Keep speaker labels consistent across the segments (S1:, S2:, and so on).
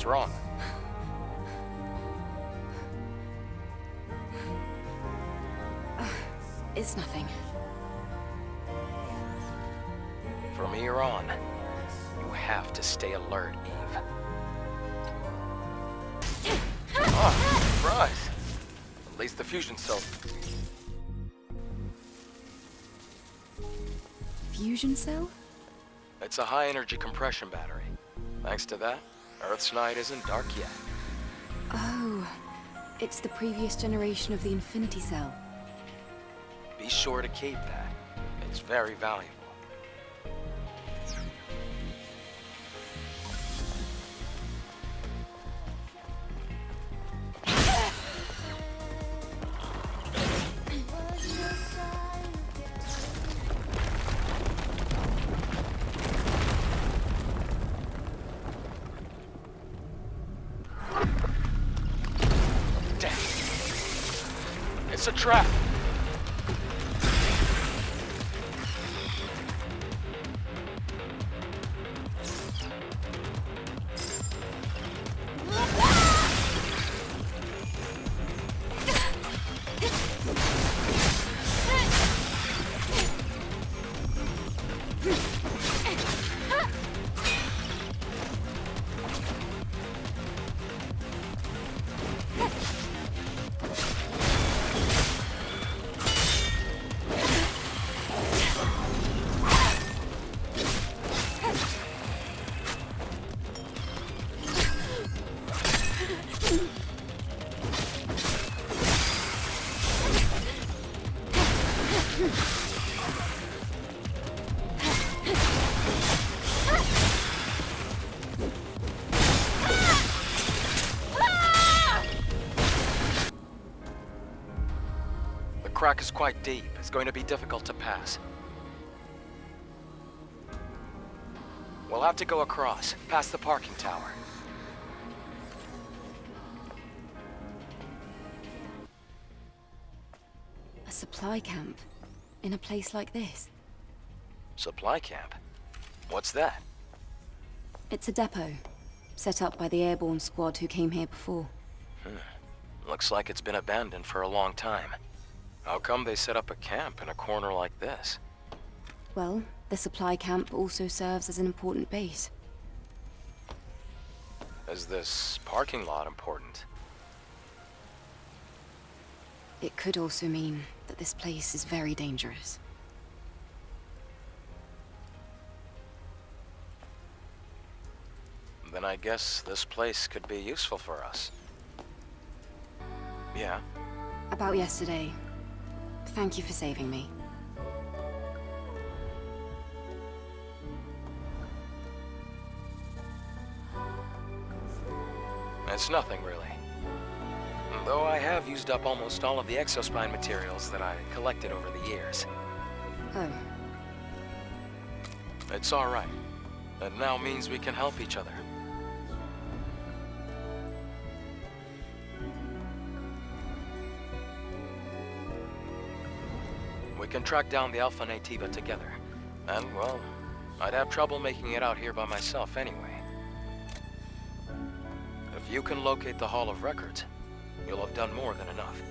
S1: What's wrong?
S2: It's nothing.
S1: From here on, you have to stay alert, Eve. Oh, surprise! At least the fusion cell.
S2: Fusion cell?
S1: It's a high-energy compression battery. Thanks to that, Earth's night isn't dark yet.
S2: Oh, it's the previous generation of the Infinity Cell.
S1: Be sure to keep that. It's very valuable. It's a trap! The crack is quite deep. It's going to be difficult to pass. We'll have to go across, past the parking tower.
S2: A supply camp? In a place like this?
S1: Supply camp? What's that?
S2: It's a depot, set up by the airborne squad who came here before.
S1: Looks like it's been abandoned for a long time. How come they set up a camp in a corner like this?
S2: Well, the supply camp also serves as an important base.
S1: Is this parking lot important?
S2: It could also mean that this place is very dangerous.
S1: Then I guess this place could be useful for us. Yeah?
S2: About yesterday. Thank you for saving me.
S1: It's nothing, really. Though I have used up almost all of the exospine materials that I collected over the years.
S2: Oh.
S1: It's all right. It now means we can help each other. We can track down the Alpha Nativa together. And, well, I'd have trouble making it out here by myself anyway. If you can locate the Hall of Records, you'll have done more than enough.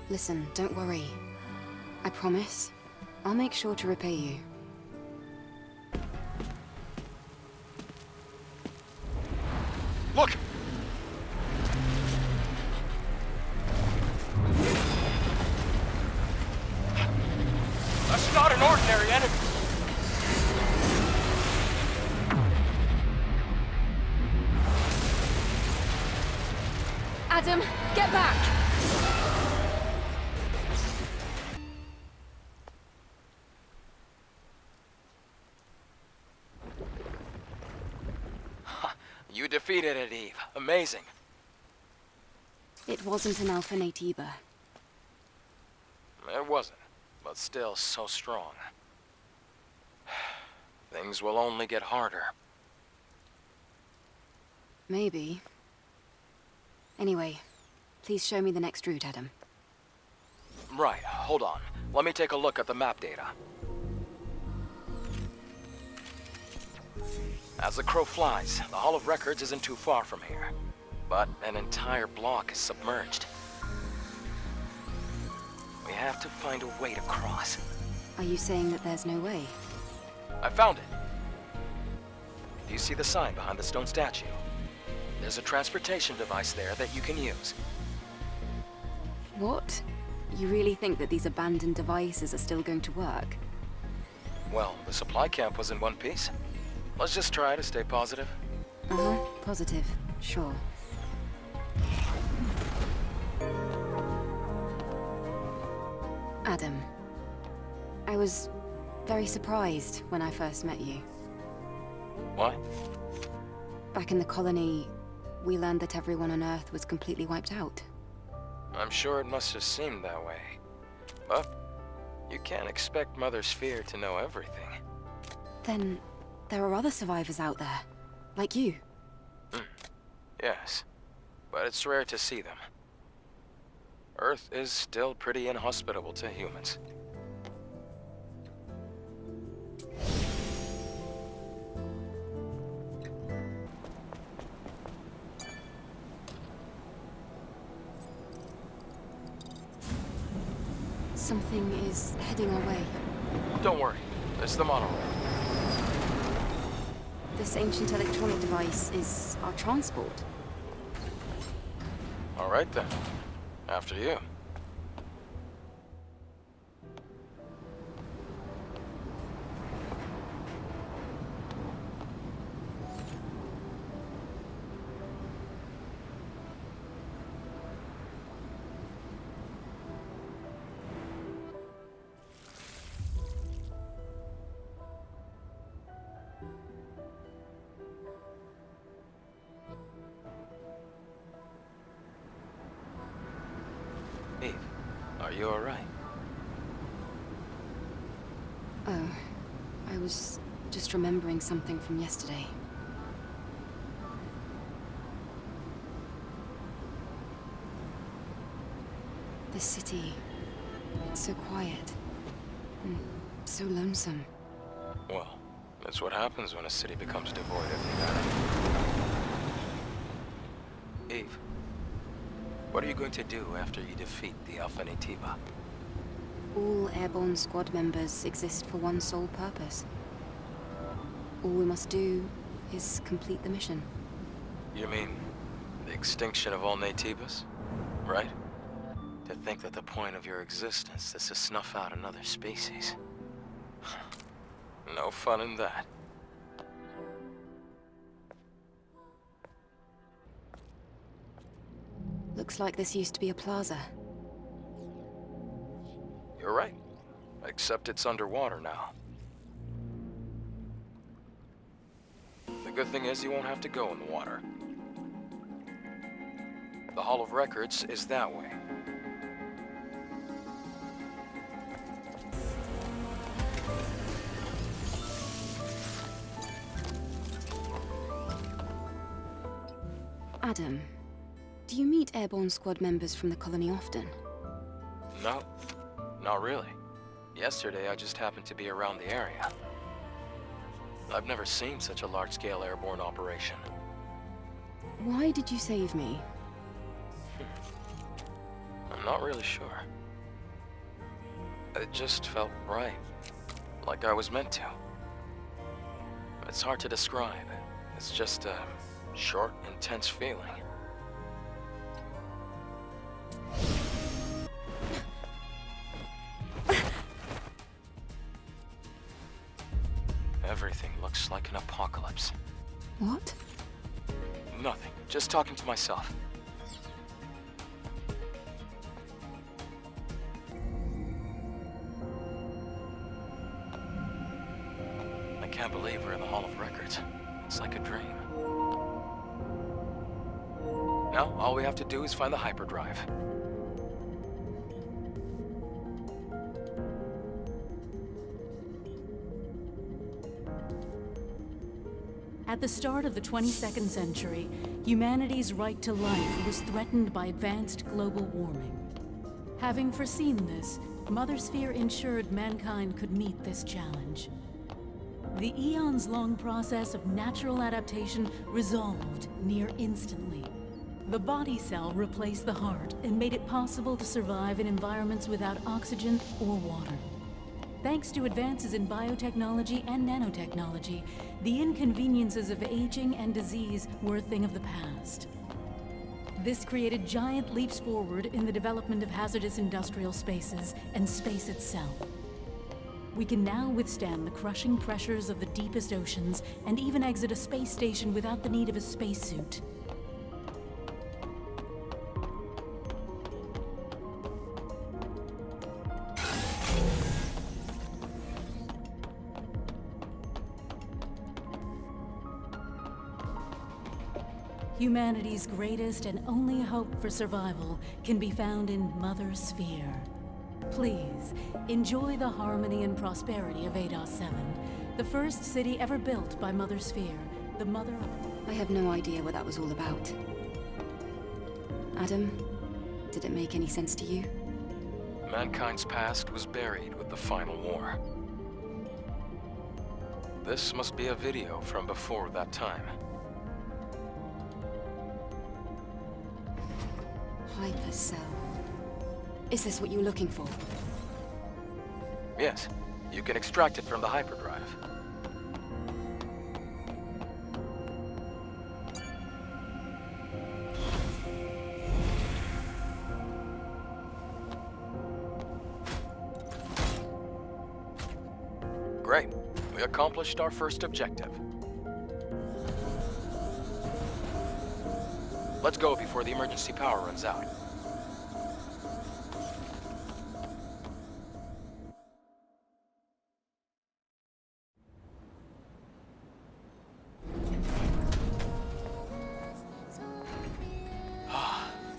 S2: Listen, don't worry. I promise, I'll make sure to repay you.
S1: Look! That's not an ordinary enemy!
S2: Adam, get back!
S1: You defeated it, Eve. Amazing.
S2: It wasn't an Alpha Nativa.
S1: It wasn't, but still so strong. Things will only get harder.
S2: Maybe. Anyway, please show me the next route, Adam.
S1: Right, hold on. Let me take a look at the map data. As the crow flies, the Hall of Records isn't too far from here. But an entire block is submerged. We have to find a way to cross.
S2: Are you saying that there's no way?
S1: I found it. Do you see the sign behind the stone statue? There's a transportation device there that you can use.
S2: What? You really think that these abandoned devices are still going to work?
S1: Well, the supply camp was in one piece. Let's just try to stay positive.
S2: Uh-huh, positive. Sure. Adam, I was very surprised when I first met you.
S1: Why?
S2: Back in the colony, we learned that everyone on Earth was completely wiped out.
S1: I'm sure it must have seemed that way. But you can't expect Mother Sphere to know everything.
S2: Then there are other survivors out there, like you.
S1: Yes, but it's rare to see them. Earth is still pretty inhospitable to humans.
S2: Something is heading our way.
S1: Don't worry, it's the monorail.
S2: This ancient electronic device is our transport.
S1: All right then, after you. Eve, are you all right?
S2: Oh, I was just remembering something from yesterday. This city, it's so quiet and so lonesome.
S1: Well, that's what happens when a city becomes devoid of humanity. Eve, what are you going to do after you defeat the Alpha Nativa?
S2: All airborne squad members exist for one sole purpose. All we must do is complete the mission.
S1: You mean the extinction of all Nativas? Right? To think that the point of your existence is to snuff out another species. No fun in that.
S2: Looks like this used to be a plaza.
S1: You're right. Except it's underwater now. The good thing is you won't have to go in the water. The Hall of Records is that way.
S2: Adam, do you meet airborne squad members from the colony often?
S1: No, not really. Yesterday I just happened to be around the area. I've never seen such a large-scale airborne operation.
S2: Why did you save me?
S1: I'm not really sure. It just felt right. Like I was meant to. It's hard to describe. It's just a short, intense feeling. Everything looks like an apocalypse.
S2: What?
S1: Nothing. Just talking to myself. I can't believe we're in the Hall of Records. It's like a dream. Now, all we have to do is find the hyperdrive.
S3: At the start of the 22nd century, humanity's right to life was threatened by advanced global warming. Having foreseen this, Mother Sphere ensured mankind could meet this challenge. The eons-long process of natural adaptation resolved near instantly. The body cell replaced the heart and made it possible to survive in environments without oxygen or water. Thanks to advances in biotechnology and nanotechnology, the inconveniences of aging and disease were a thing of the past. This created giant leaps forward in the development of hazardous industrial spaces and space itself. We can now withstand the crushing pressures of the deepest oceans and even exit a space station without the need of a spacesuit. Humanity's greatest and only hope for survival can be found in Mother Sphere. Please, enjoy the harmony and prosperity of Ados 7, the first city ever built by Mother Sphere, the mother of...
S2: I have no idea what that was all about. Adam, did it make any sense to you?
S1: Mankind's past was buried with the final war. This must be a video from before that time.
S2: Hypercell. Is this what you were looking for?
S1: Yes, you can extract it from the hyperdrive. Great. We accomplished our first objective. Let's go before the emergency power runs out.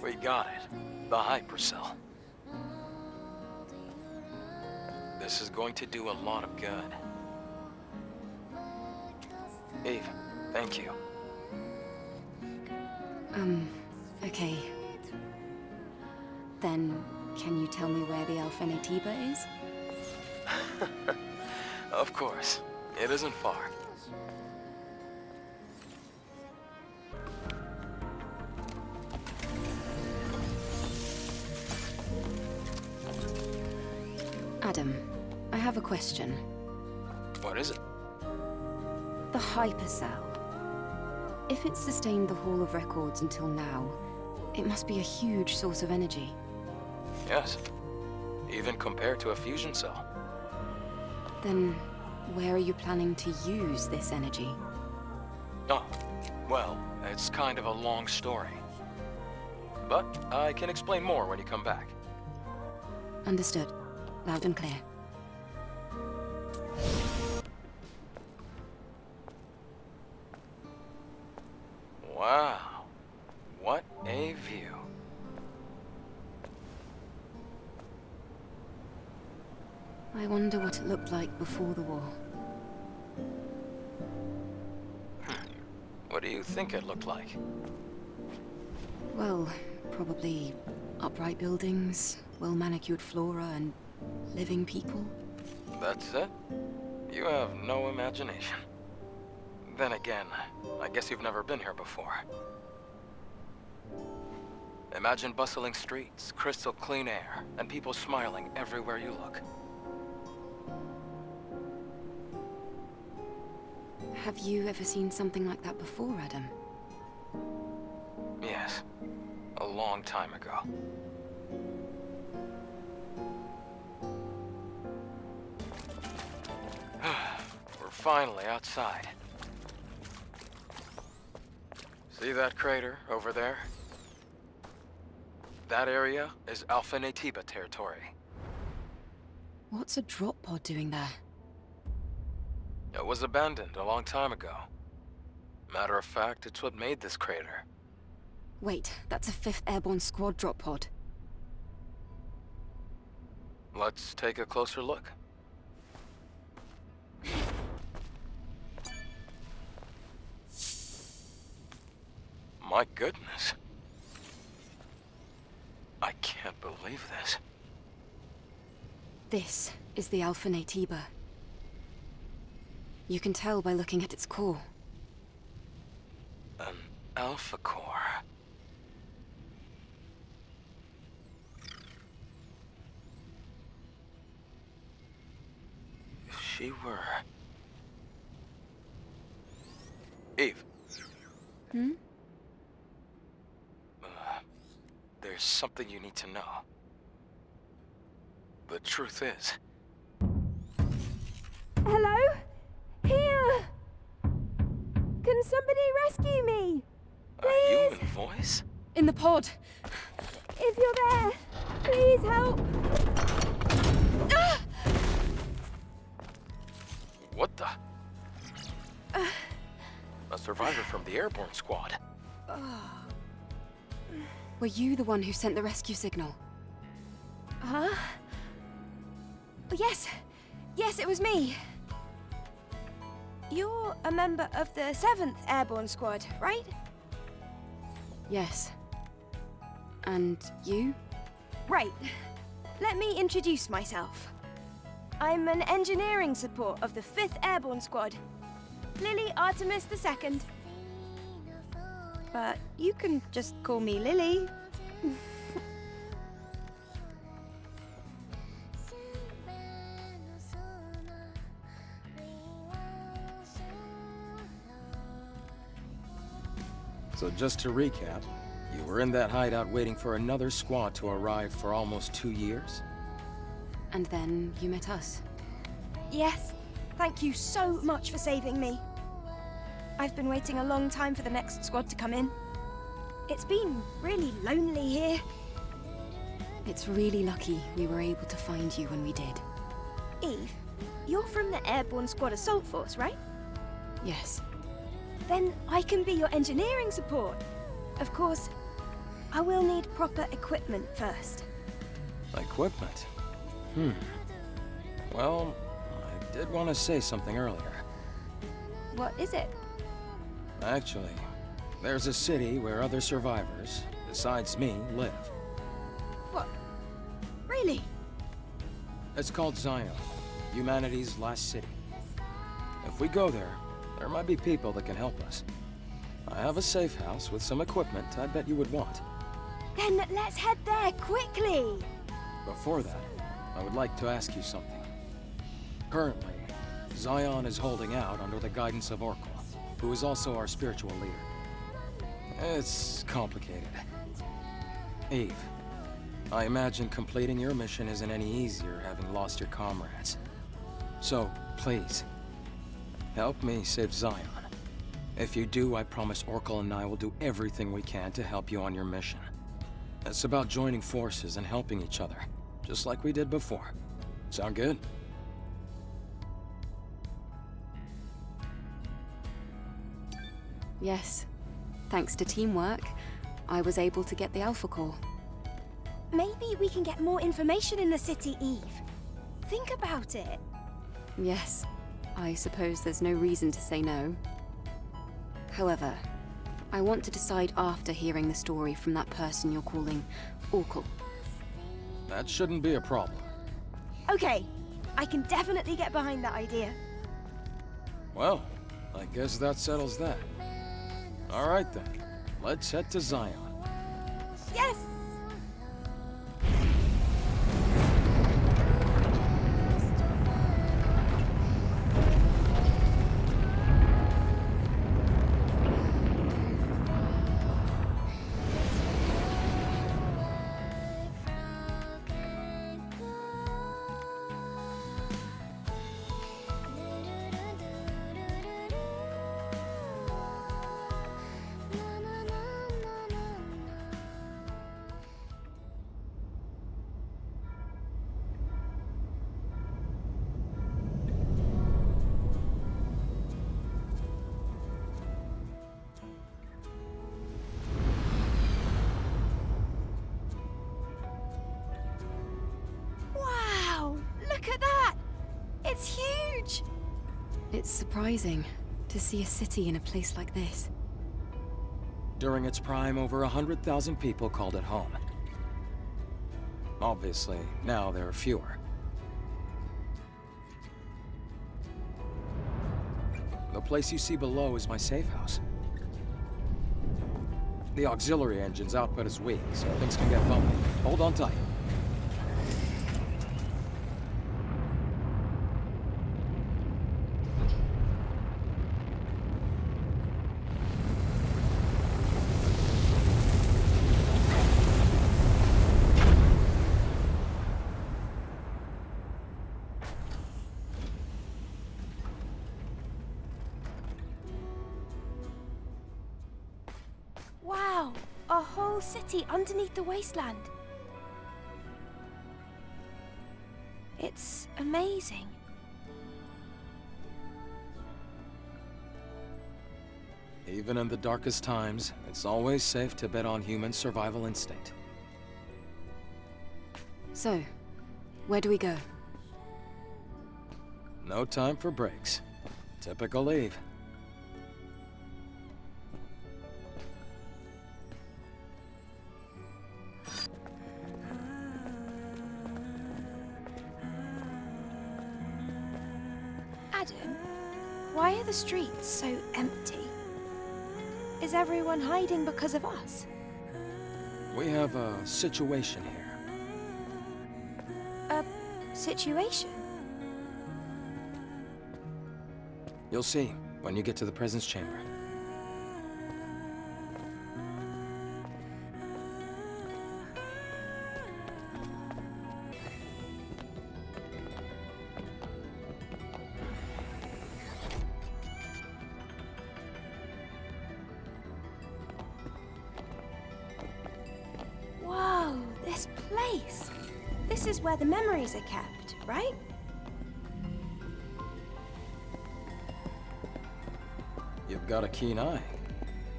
S1: We got it. The hypercell. This is going to do a lot of good. Eve, thank you.
S2: Okay. Then, can you tell me where the Alpha Natiba is?
S1: Of course. It isn't far.
S2: Adam, I have a question.
S1: What is it?
S2: The hypercell. If it sustained the Hall of Records until now, it must be a huge source of energy.
S1: Yes. Even compared to a fusion cell.
S2: Then, where are you planning to use this energy?
S1: Oh, well, it's kind of a long story. But I can explain more when you come back.
S2: Understood. Loud and clear.
S1: Wow. What a view.
S2: I wonder what it looked like before the war.
S1: What do you think it looked like?
S2: Well, probably upright buildings, well-manicured flora, and living people.
S1: That's it? You have no imagination. Then again, I guess you've never been here before. Imagine bustling streets, crystal clean air, and people smiling everywhere you look.
S2: Have you ever seen something like that before, Adam?
S1: Yes. A long time ago. We're finally outside. See that crater over there? That area is Alpha Natiba territory.
S2: What's a drop pod doing there?
S1: It was abandoned a long time ago. Matter of fact, it's what made this crater.
S2: Wait, that's a 5th Airborne Squad drop pod.
S1: Let's take a closer look. My goodness. I can't believe this.
S2: This is the Alpha Natiba. You can tell by looking at its core.
S1: An Alpha core. If she were... Eve.
S2: Hmm?
S1: There's something you need to know. The truth is...
S4: Hello? Here! Can somebody rescue me?
S1: A human voice?
S2: In the pod!
S4: If you're there, please help!
S1: What the? A survivor from the airborne squad.
S2: Were you the one who sent the rescue signal?
S4: Huh? Yes. Yes, it was me. You're a member of the 7th Airborne Squad, right?
S2: Yes. And you?
S4: Right. Let me introduce myself. I'm an engineering support of the 5th Airborne Squad. Lily Artemis II. But you can just call me Lily.
S1: So just to recap, you were in that hideout waiting for another squad to arrive for almost 2 years?
S2: And then you met us.
S4: Yes. Thank you so much for saving me. I've been waiting a long time for the next squad to come in. It's been really lonely here.
S2: It's really lucky we were able to find you when we did.
S4: Eve, you're from the Airborne Squad Assault Force, right?
S2: Yes.
S4: Then I can be your engineering support. Of course, I will need proper equipment first.
S1: Equipment? Well, I did want to say something earlier.
S4: What is it?
S1: Actually, there's a city where other survivors, besides me, live.
S4: What? Really?
S1: It's called Zion, humanity's last city. If we go there, there might be people that can help us. I have a safe house with some equipment I bet you would want.
S4: Then let's head there quickly!
S1: Before that, I would like to ask you something. Currently, Zion is holding out under the guidance of Oracle, who is also our spiritual leader. It's complicated. Eve, I imagine completing your mission isn't any easier having lost your comrades. So, please, help me save Zion. If you do, I promise Oracle and I will do everything we can to help you on your mission. It's about joining forces and helping each other, just like we did before. Sound good?
S2: Yes. Thanks to teamwork, I was able to get the Alpha core.
S4: Maybe we can get more information in the city, Eve. Think about it.
S2: Yes. I suppose there's no reason to say no. However, I want to decide after hearing the story from that person you're calling Oracle.
S1: That shouldn't be a problem.
S4: Okay, I can definitely get behind that idea.
S1: Well, I guess that settles that. All right then, let's head to Zion.
S4: Yes! Wow! Look at that! It's huge!
S2: It's surprising to see a city in a place like this.
S1: During its prime, over 100,000 people called it home. Obviously, now there are fewer. place you see below is my safe house. The auxiliary engine's output is weak, so things can get bumpy. Hold on tight.
S4: Wow, a whole city underneath the wasteland. It's amazing.
S1: Even in the darkest times, it's always safe to bet on human survival instinct.
S2: So, where do we go?
S1: No time for breaks. Typical Eve.
S4: Adam, why are the streets so empty? Is everyone hiding because of us?
S1: We have a situation here.
S4: A situation?
S1: You'll see when you get to the presence chamber.
S4: Whoa, this place! This is where the memories are kept, right?
S1: You've got a keen eye.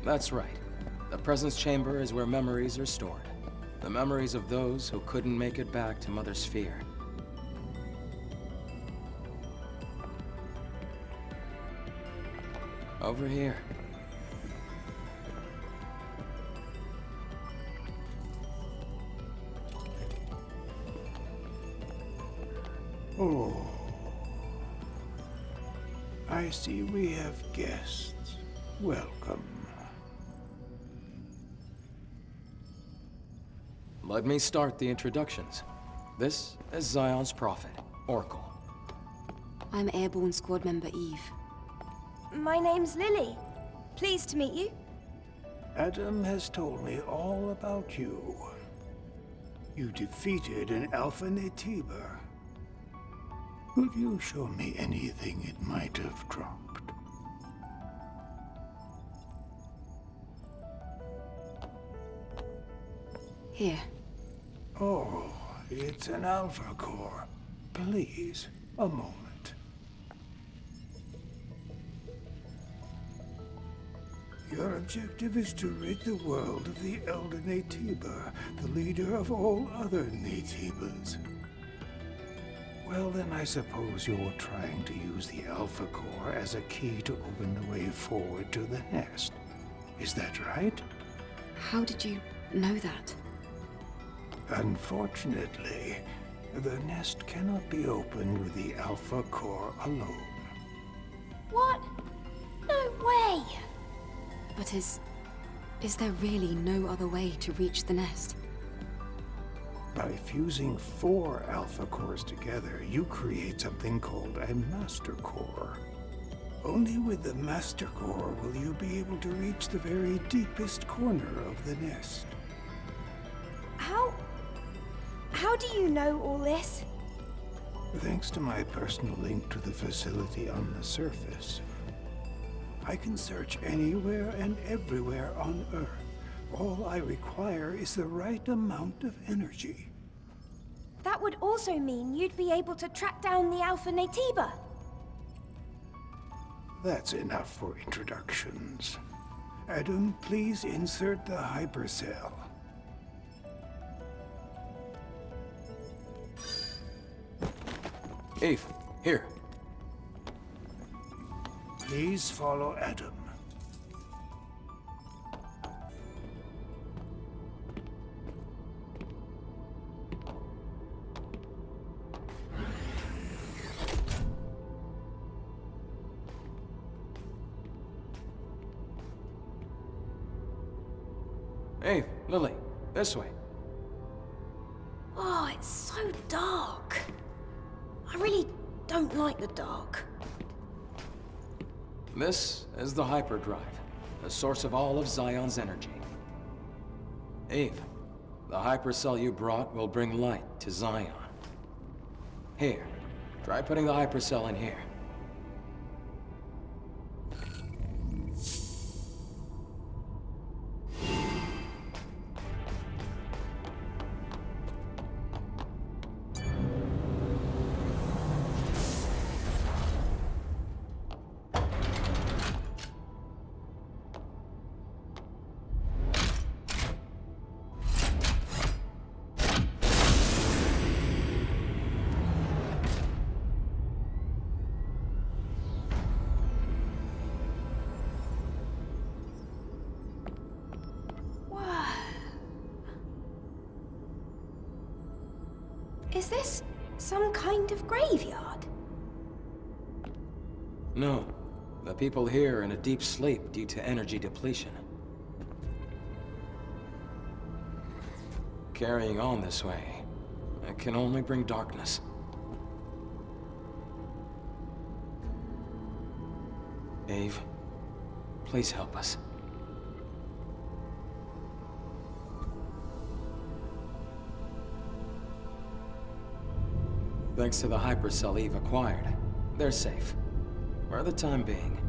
S1: That's right. The presence chamber is where memories are stored. The memories of those who couldn't make it back to Mother Sphere. Over here.
S5: Oh. I see we have guests. Welcome.
S1: Let me start the introductions. This is Zion's prophet, Oracle.
S2: I'm Airborne Squad Member Eve.
S4: My name's Lily. Pleased to meet you.
S5: Adam has told me all about you. You defeated an Alpha Natiba. Will you show me anything it might have dropped?
S2: Here.
S5: Oh, it's an Alpha core. Please, a moment. Your objective is to rid the world of the Elder Natiba, the leader of all other Natibas. Well, then I suppose you're trying to use the Alpha core as a key to open the way forward to the nest. Is that right?
S2: How did you know that?
S5: Unfortunately, the nest cannot be opened with the Alpha core alone.
S4: What? No way!
S2: But is there really no other way to reach the nest?
S5: By fusing 4 Alpha cores together, you create something called a Master Core. Only with the Master Core will you be able to reach the very deepest corner of the nest.
S4: How do you know all this?
S5: Thanks to my personal link to the facility on the surface, I can search anywhere and everywhere on Earth. All I require is the right amount of energy.
S4: That would also mean you'd be able to track down the Alpha Natiba.
S5: That's enough for introductions. Adam, please insert the hypercell.
S1: Eve, here.
S5: Please follow Adam.
S1: Hey, Lily, this way.
S4: Oh, it's so dark. I really don't like the dark.
S1: This is the hyperdrive, the source of all of Zion's energy. Eve, the hypercell you brought will bring light to Zion. Here, try putting the hypercell in here.
S4: Is this some kind of graveyard?
S1: No, the people here are in a deep sleep due to energy depletion. Carrying on this way, it can only bring darkness. Eve, please help us. Thanks to the hypercell Eve acquired, they're safe. For the time being.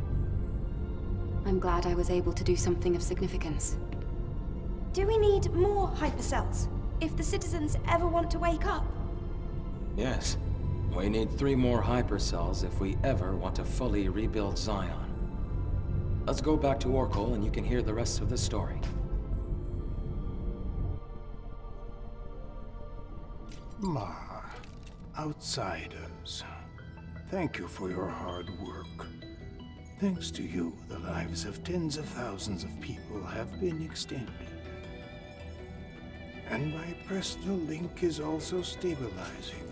S2: I'm glad I was able to do something of significance.
S4: Do we need more hypercells if the citizens ever want to wake up?
S1: Yes. We need 3 more hypercells if we ever want to fully rebuild Zion. Let's go back to Oracle and you can hear the rest of the story.
S5: Outsiders, thank you for your hard work. Thanks to you, the lives of tens of thousands of people have been extended. And my personal link is also stabilizing.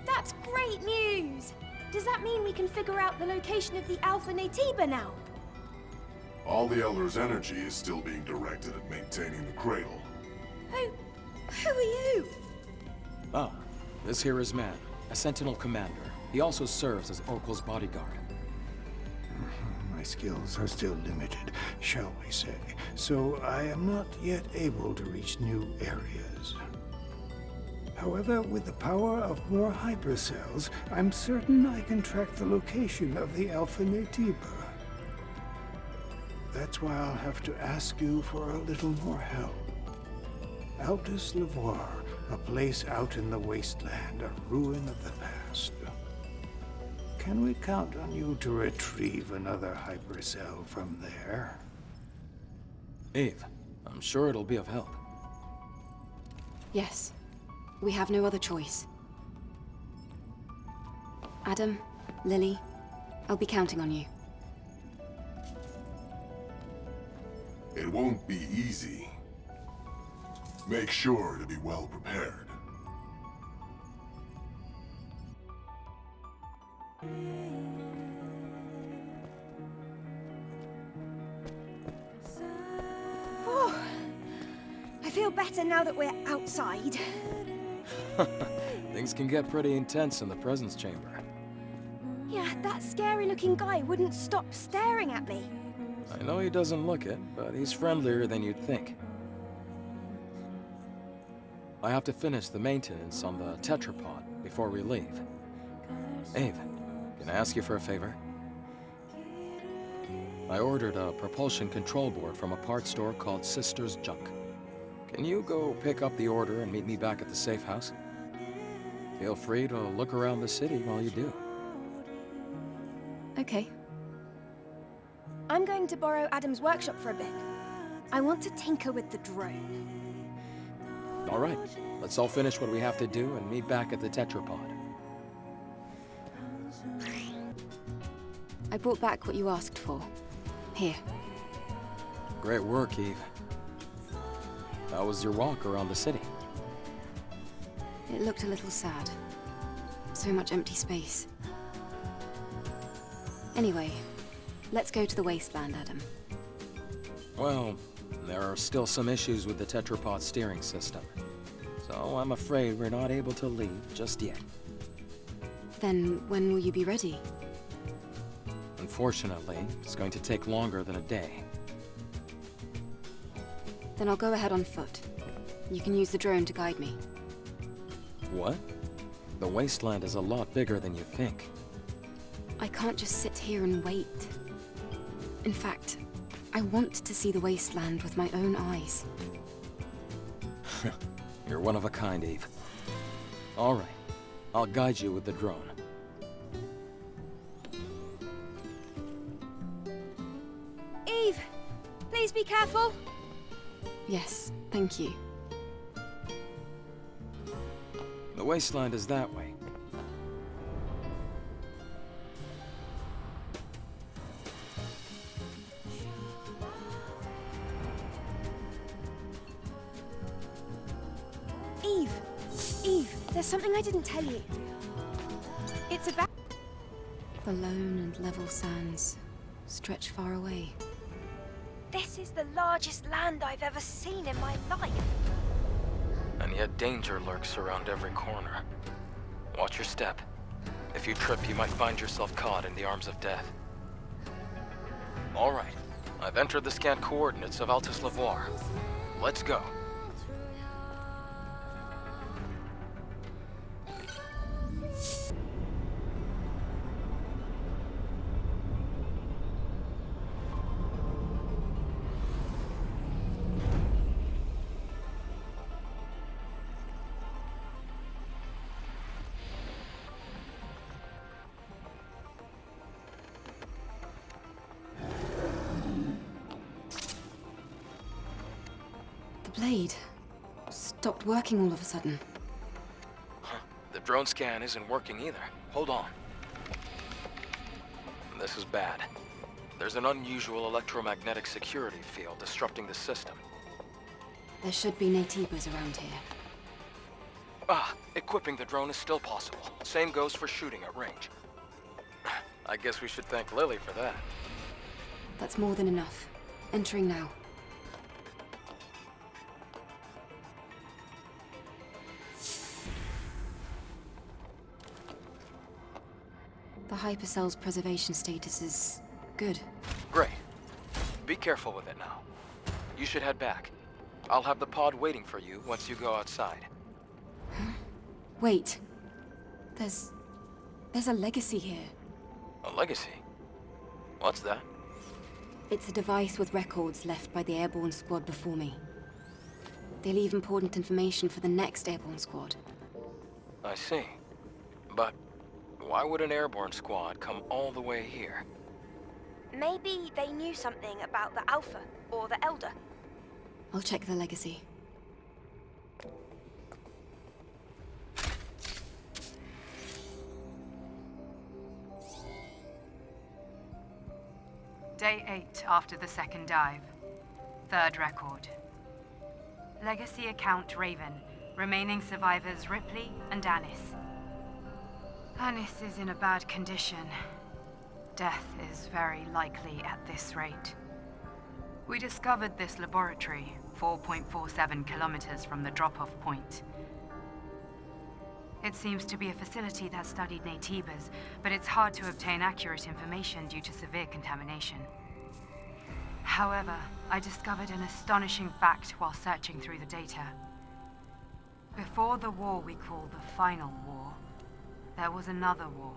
S4: That's great news! Does that mean we can figure out the location of the Alpha Natiba now?
S6: All the Elder's energy is still being directed at maintaining the cradle.
S4: Who are you?
S1: Ah, this here is Man, a Sentinel commander. He also serves as Oracle's bodyguard.
S5: My skills are still limited, shall we say, so I am not yet able to reach new areas. However, with the power of more hypercells, I'm certain I can track the location of the Alpha Natiba. That's why I'll have to ask you for a little more help. Altus Lavoir, a place out in the wasteland, a ruin of the past. Can we count on you to retrieve another hypercell from there?
S1: Eve, I'm sure it'll be of help.
S2: Yes. We have no other choice. Adam, Lily, I'll be counting on you.
S6: It won't be easy. Make sure to be well prepared.
S4: Oh, I feel better now that we're outside.
S1: Things can get pretty intense in the presence chamber.
S4: Yeah, that scary-looking guy wouldn't stop staring at me.
S1: I know he doesn't look it, but he's friendlier than you'd think. I have to finish the maintenance on the tetrapod before we leave. Eve, can I ask you for a favor? I ordered a propulsion control board from a parts store called Sister's Junk. Can you go pick up the order and meet me back at the safe house? Feel free to look around the city while you do.
S2: Okay.
S4: I'm going to borrow Adam's workshop for a bit. I want to tinker with the drone.
S1: All right, let's all finish what we have to do and meet back at the tetrapod.
S2: I brought back what you asked for. Here.
S1: Great work, Eve. How was your walk around the city?
S2: It looked a little sad. So much empty space. Anyway, let's go to the wasteland, Adam.
S1: Well, There are still some issues with the tetrapod steering system. So I'm afraid we're not able to leave just yet.
S2: Then when will you be ready?
S1: Unfortunately, it's going to take longer than a day.
S2: Then I'll go ahead on foot. You can use the drone to guide me.
S1: What? The wasteland is a lot bigger than you think.
S2: I can't just sit here and wait. In fact, I want to see the wasteland with my own eyes.
S1: You're one of a kind, Eve. All right. I'll guide you with the drone.
S4: Eve, please be careful.
S2: Yes, thank you.
S1: The wasteland is that way.
S4: Eve, there's something I didn't tell you. It's about...
S2: The lone and level sands stretch far away.
S4: This is the largest land I've ever seen in my life.
S1: And yet danger lurks around every corner. Watch your step. If you trip, you might find yourself caught in the arms of death. All right. I've entered the scanned coordinates of Altus Lavoir. Let's go.
S2: The blade stopped working all of a sudden.
S1: The drone scan isn't working either. Hold on. This is bad. There's an unusual electromagnetic security field disrupting the system.
S2: There should be Naytibas around here.
S1: Equipping the drone is still possible. Same goes for shooting at range. I guess we should thank Lily for that.
S2: That's more than enough. Entering now. The hypercell's preservation status is good.
S1: Great. Be careful with it now. You should head back. I'll have the pod waiting for you once you go outside.
S2: Wait. There's a legacy here.
S1: A legacy? What's that?
S2: It's a device with records left by the airborne squad before me. They leave important information for the next airborne squad.
S1: I see. But why would an airborne squad come all the way here?
S4: Maybe they knew something about the Alpha or the Elder.
S2: I'll check the legacy.
S7: Day 8 after the second dive. Third record. Legacy account Raven. Remaining survivors Ripley and Anis. Anis is in a bad condition. Death is very likely at this rate. We discovered this laboratory 4.47 kilometers from the drop-off point. It seems to be a facility that studied Naytibas, but it's hard to obtain accurate information due to severe contamination. However, I discovered an astonishing fact while searching through the data. Before the war we call the Final War, there was another war.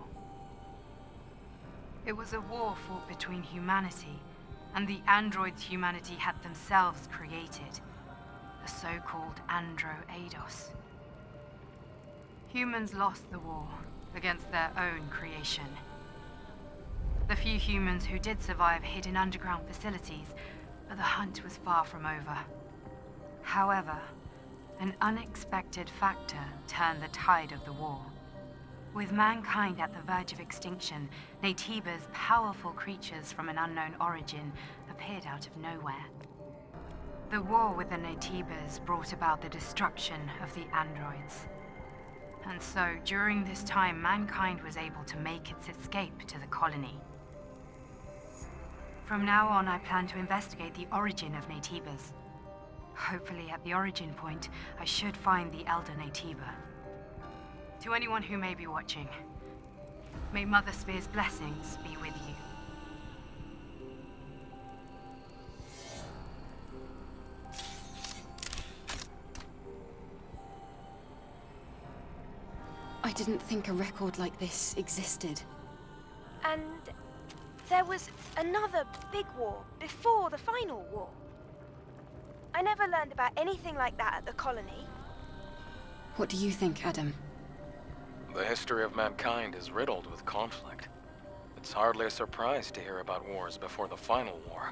S7: It was a war fought between humanity and the androids humanity had themselves created, the so-called Andro-Eidos. Humans lost the war against their own creation. The few humans who did survive hid in underground facilities, but the hunt was far from over. However, an unexpected factor turned the tide of the war. With mankind at the verge of extinction, Naytibas, powerful creatures from an unknown origin, appeared out of nowhere. The war with the Naytibas brought about the destruction of the androids. And so, during this time, mankind was able to make its escape to the colony. From now on, I plan to investigate the origin of Naytibas, Hopefully at the origin point, I should find the Elder Natiba. To anyone who may be watching, may Mother Spear's blessings be with you.
S2: I didn't think a record like this existed.
S4: And there was another big war before the final war. I never learned about anything like that at the colony.
S2: What do you think, Adam?
S1: The history of mankind is riddled with conflict. It's hardly a surprise to hear about wars before the final war.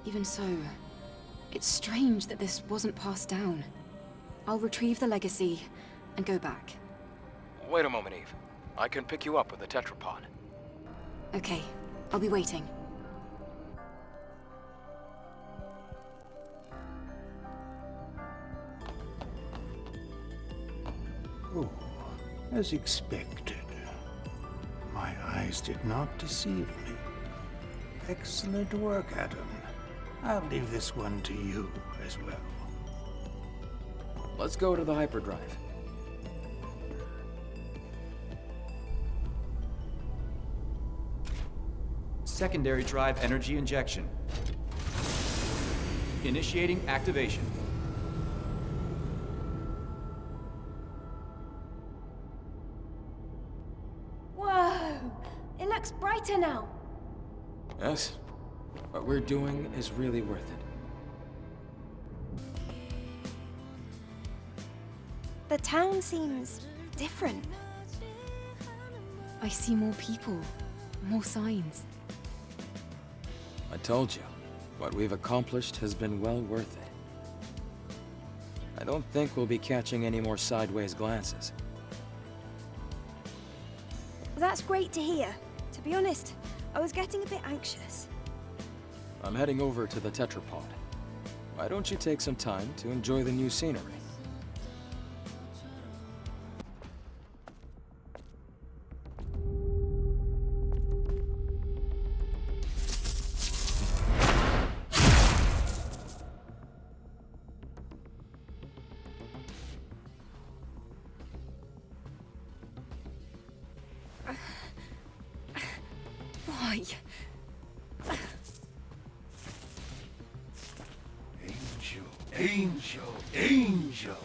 S2: Even so, it's strange that this wasn't passed down. I'll retrieve the legacy and go back.
S1: Wait a moment, Eve. I can pick you up with the tetrapod.
S2: Okay, I'll be waiting.
S5: Oh, as expected. My eyes did not deceive me. Excellent work, Adam. I'll leave this one to you as well.
S1: Let's go to the hyperdrive.
S8: Secondary drive energy injection. Initiating activation.
S4: Whoa! It looks brighter now.
S1: Yes. What we're doing is really worth it.
S4: The town seems different.
S2: I see more people, more signs.
S1: I told you, what we've accomplished has been well worth it. I don't think we'll be catching any more sideways glances.
S4: That's great to hear. To be honest, I was getting a bit anxious.
S1: I'm heading over to the tetrapod. Why don't you take some time to enjoy the new scenery?
S2: Why?
S6: Angel.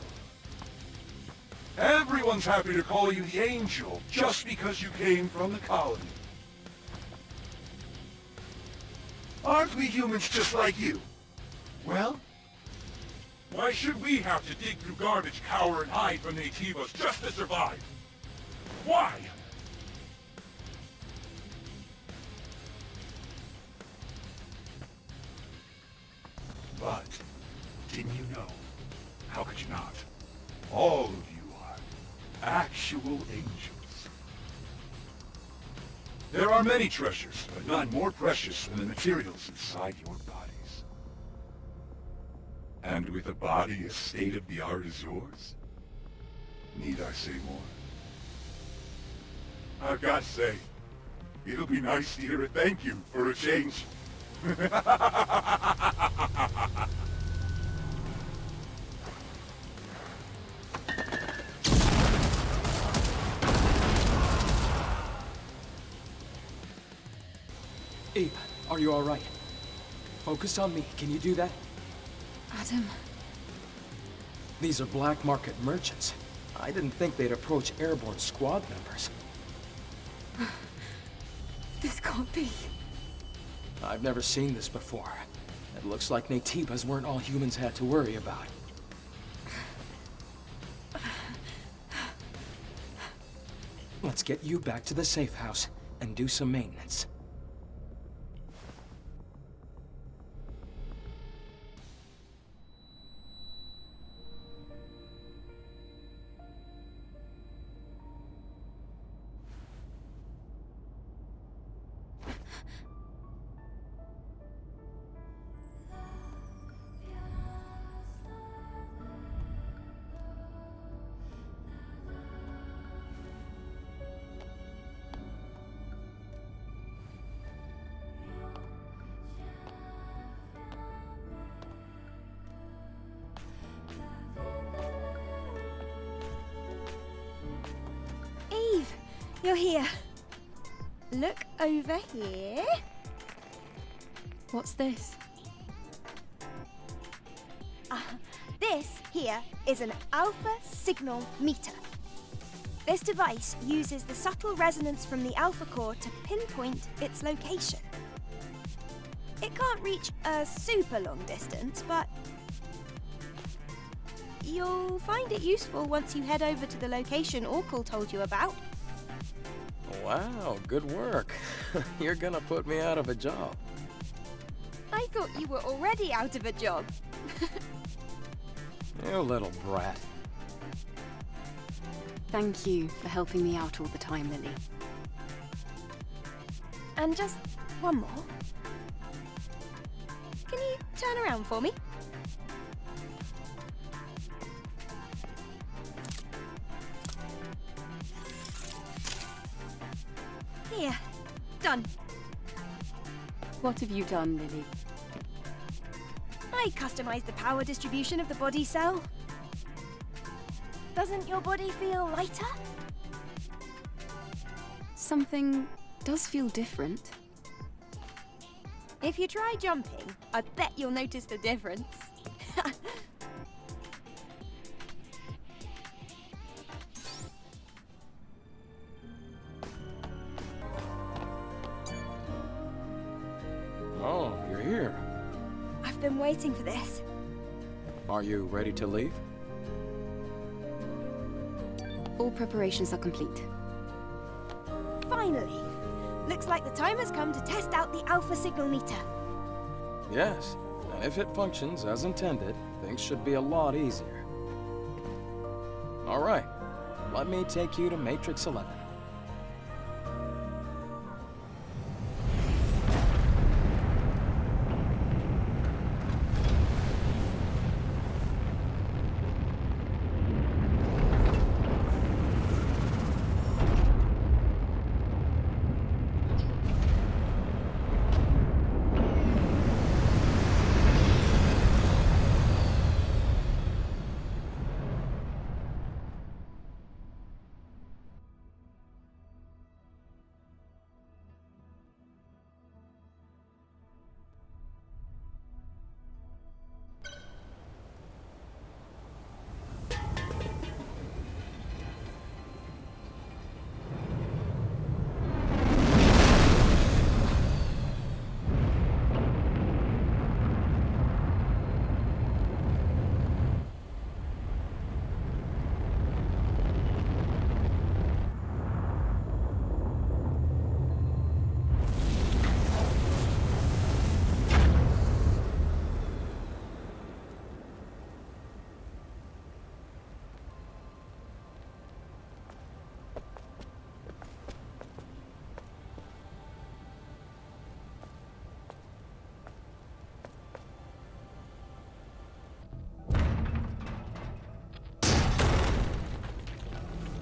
S6: Everyone's happy to call you the Angel just because you came from the colony. Aren't we humans just like you? Well, why should we have to dig through garbage, cower, and hide from Nativas just to survive? Why? But, didn't you know? How could you not? All of you are actual angels. There are many treasures, but none more precious than the materials inside your bodies. And with a body as state-of-the-art as yours, need I say more? I've got to say, it'll be nice to hear a thank you for a change.
S1: Eve, are you alright? Focus on me. Can you do that?
S2: Adam,
S1: These are black market merchants. I didn't think they'd approach airborne squad members.
S2: this can't be.
S1: I've never seen this before. It looks like Nativas weren't all humans had to worry about. Let's get you back to the safe house and do some maintenance.
S4: You're here. Look over here.
S2: What's this?
S4: This here is an alpha signal meter. This device uses the subtle resonance from the alpha core to pinpoint its location. It can't reach a super long distance, but you'll find it useful once you head over to the location Orcal told you about.
S1: Wow, good work. You're gonna put me out of a job.
S4: I thought you were already out of a job.
S1: You little brat.
S2: Thank you for helping me out all the time, Lily.
S4: And just one more. Can you turn around for me? Here. Done.
S2: What have you done, Lily?
S4: I customized the power distribution of the body cell. Doesn't your body feel lighter?
S2: Something does feel different.
S4: If you try jumping, I bet you'll notice the difference.
S1: Oh, you're here.
S4: I've been waiting for this.
S1: Are you ready to leave?
S2: All preparations are complete.
S4: Finally! Looks like the time has come to test out the alpha signal meter.
S1: Yes, and if it functions as intended, things should be a lot easier. All right, let me take you to Matrix 11.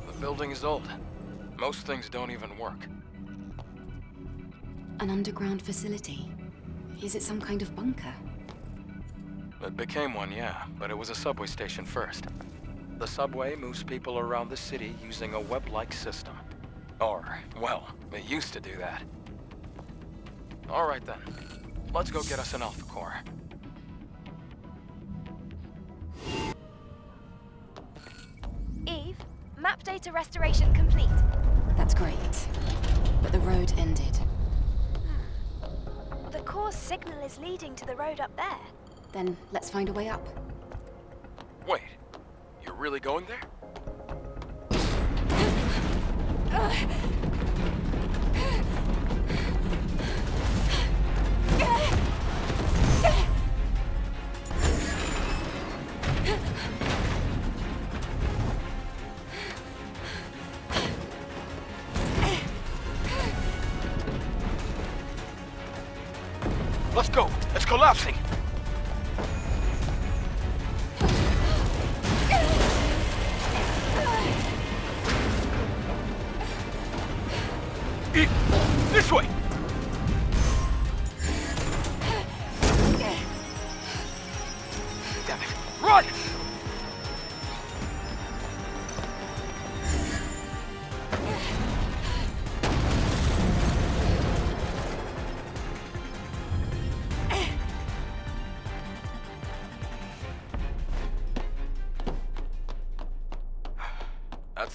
S1: The building is old. Most things don't even work.
S2: An underground facility. Is it some kind of bunker?
S1: It became one, yeah, but it was a subway station first. The subway moves people around the city using a web-like system. Or, well, it used to do that. All right then, let's go get us an Alpha Core.
S4: Eve, map data restoration complete.
S2: That's great. But the road ended.
S4: The core signal is leading to the road up there.
S2: Then let's find a way up.
S1: Wait, you're really going there? Let's go! It's collapsing! This way! Damn it! Run!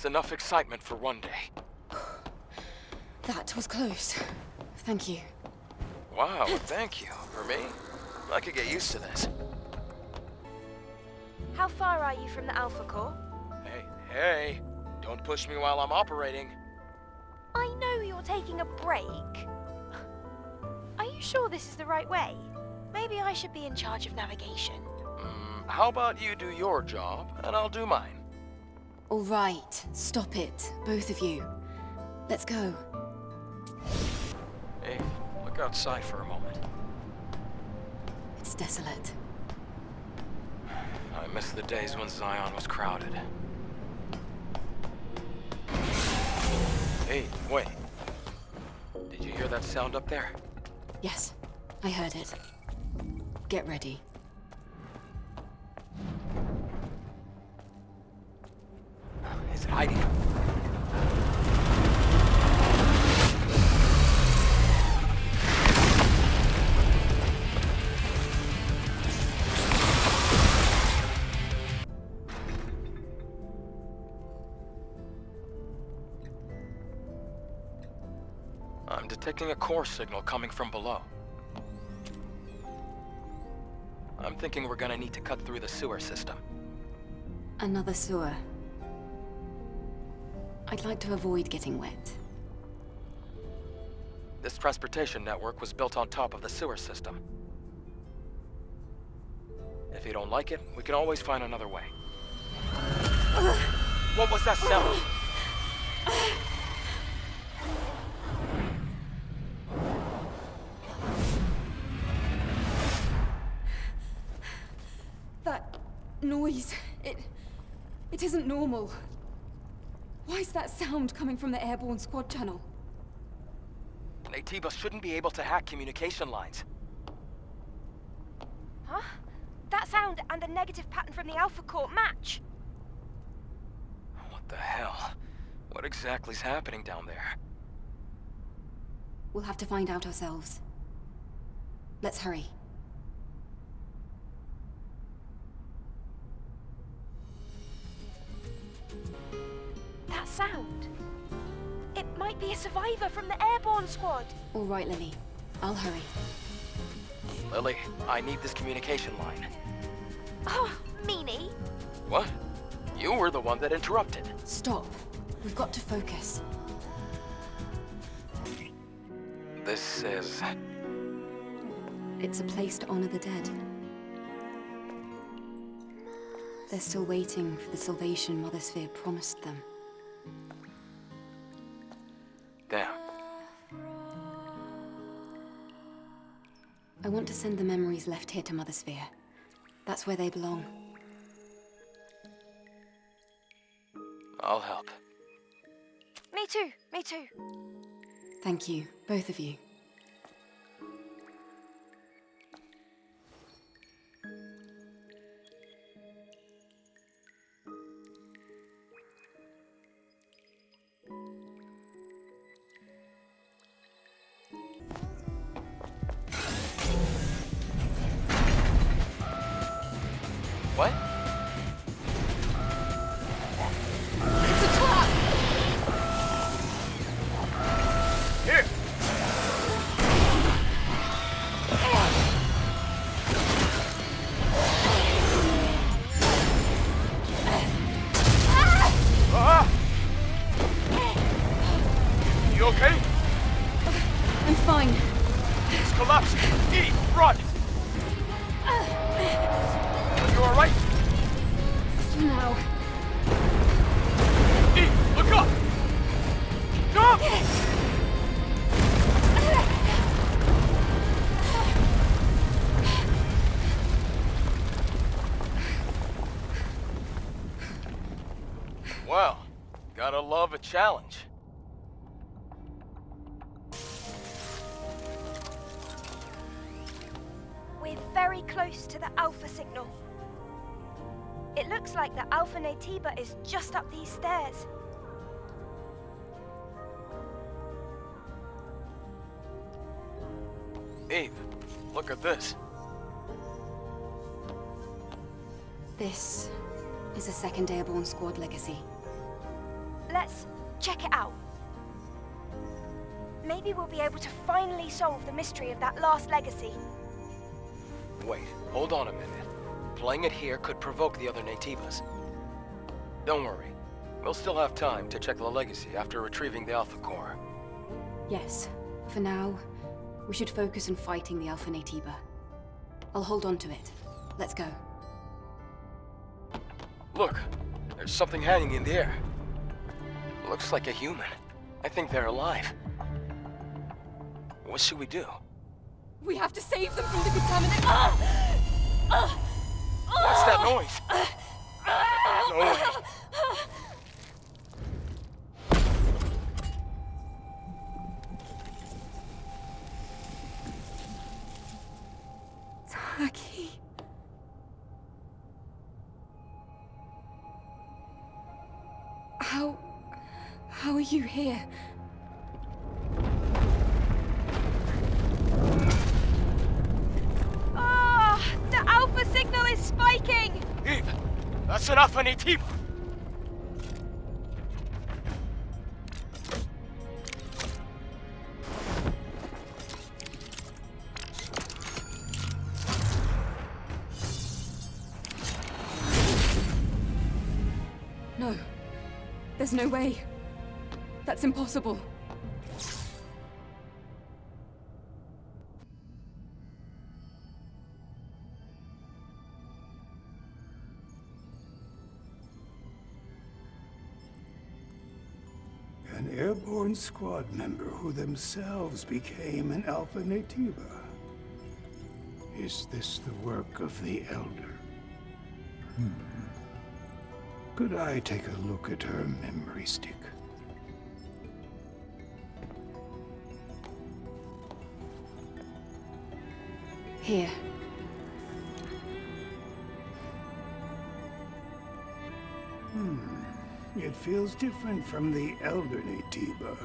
S1: That's enough excitement for one day.
S2: That was close. Thank you.
S1: Wow, thank you. For me? I could get used to this.
S4: How far are you from the Alpha Core?
S1: Hey, don't push me while I'm operating.
S4: I know you're taking a break. Are you sure this is the right way? Maybe I should be in charge of navigation.
S1: How about you do your job, and I'll do mine?
S2: All right, stop it, both of you. Let's go.
S1: Hey, look outside for a moment.
S2: It's desolate.
S1: I miss the days when Zion was crowded. Hey, wait. Did you hear that sound up there?
S2: Yes, I heard it. Get ready.
S1: It's hiding. I'm detecting a core signal coming from below. I'm thinking we're gonna need to cut through the sewer system.
S2: Another sewer. I'd like to avoid getting wet.
S1: This transportation network was built on top of the sewer system. If you don't like it, we can always find another way. What was that sound?
S2: That noise, it isn't normal. Why is that sound coming from the airborne squad channel?
S1: Naytiba shouldn't be able to hack communication lines.
S4: Huh? That sound and the negative pattern from the Alpha Core match.
S1: What the hell? What exactly is happening down there?
S2: We'll have to find out ourselves. Let's hurry.
S4: That sound. It might be a survivor from the airborne squad.
S2: All right, Lily. I'll hurry.
S1: Lily, I need this communication line.
S4: Oh, meanie.
S1: What? You were the one that interrupted.
S2: Stop. We've got to focus.
S1: This is...
S2: It's a place to honor the dead. They're still waiting for the salvation Mother Sphere promised them.
S1: Damn.
S2: I want to send the memories left here to Mother Sphere. That's where they belong.
S1: I'll help.
S4: Me too, me too.
S2: Thank you, both of you.
S1: What?
S2: It's a trap!
S1: Here! Ah! You okay?
S2: I'm fine.
S1: It's collapsing. E, run! You alright?
S2: For now.
S1: E, look up! Jump! Well, gotta love a challenge.
S4: We're very close to the Alpha signal. It looks like the Alpha Naytiba is just up these stairs.
S1: Eve, look at this.
S2: This is a second Airborne Squad legacy.
S4: let's check it out. Maybe we'll be able to finally solve the mystery of that last legacy.
S1: Wait, hold on a minute. Playing it here could provoke the other Naytibas. Don't worry. We'll still have time to check the legacy after retrieving the Alpha Core.
S2: Yes. For now, we should focus on fighting the Alpha Naytiba. I'll hold on to it. Let's go.
S1: Look, there's something hanging in the air. Looks like a human. I think they're alive. What should we do?
S2: We have to save them from the contaminant.
S1: What's that noise? No way.
S2: Taki. How are you here?
S4: The Alpha signal is spiking!
S1: Eve, that's an Alpha Naytiba.
S2: No. There's no way. That's impossible.
S5: An airborne squad member who themselves became an Alpha Naytiba. Is this the work of the Elder? Could I take a look at her memory stick?
S2: Here.
S5: It feels different from the Elder Naytiba.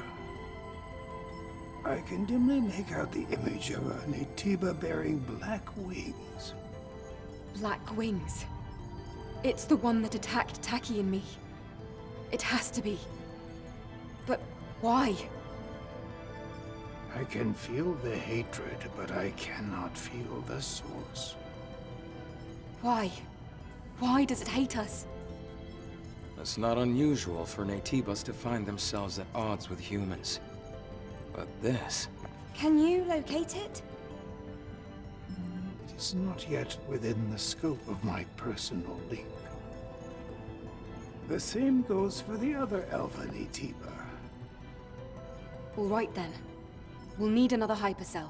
S5: I can dimly make out the image of a Naytiba bearing black wings.
S2: Black wings. It's the one that attacked Taki and me. It has to be. But why?
S5: I can feel the hatred, but I cannot feel the source.
S2: Why? Why does it hate us?
S1: It's not unusual for Naytibas to find themselves at odds with humans. But this...
S4: Can you locate it?
S5: It is not yet within the scope of my personal link. The same goes for the other Alpha Naytiba.
S2: All right then. We'll need another hypercell.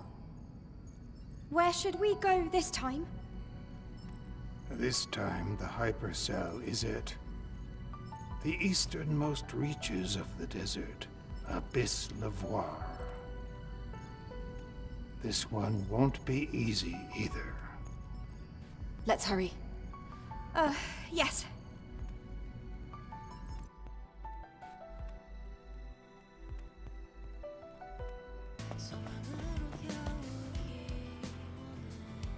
S4: Where should we go this time?
S5: This time, the hypercell is at the easternmost reaches of the desert, Abyss Lavoir. This one won't be easy either.
S2: Let's hurry.
S4: Yes.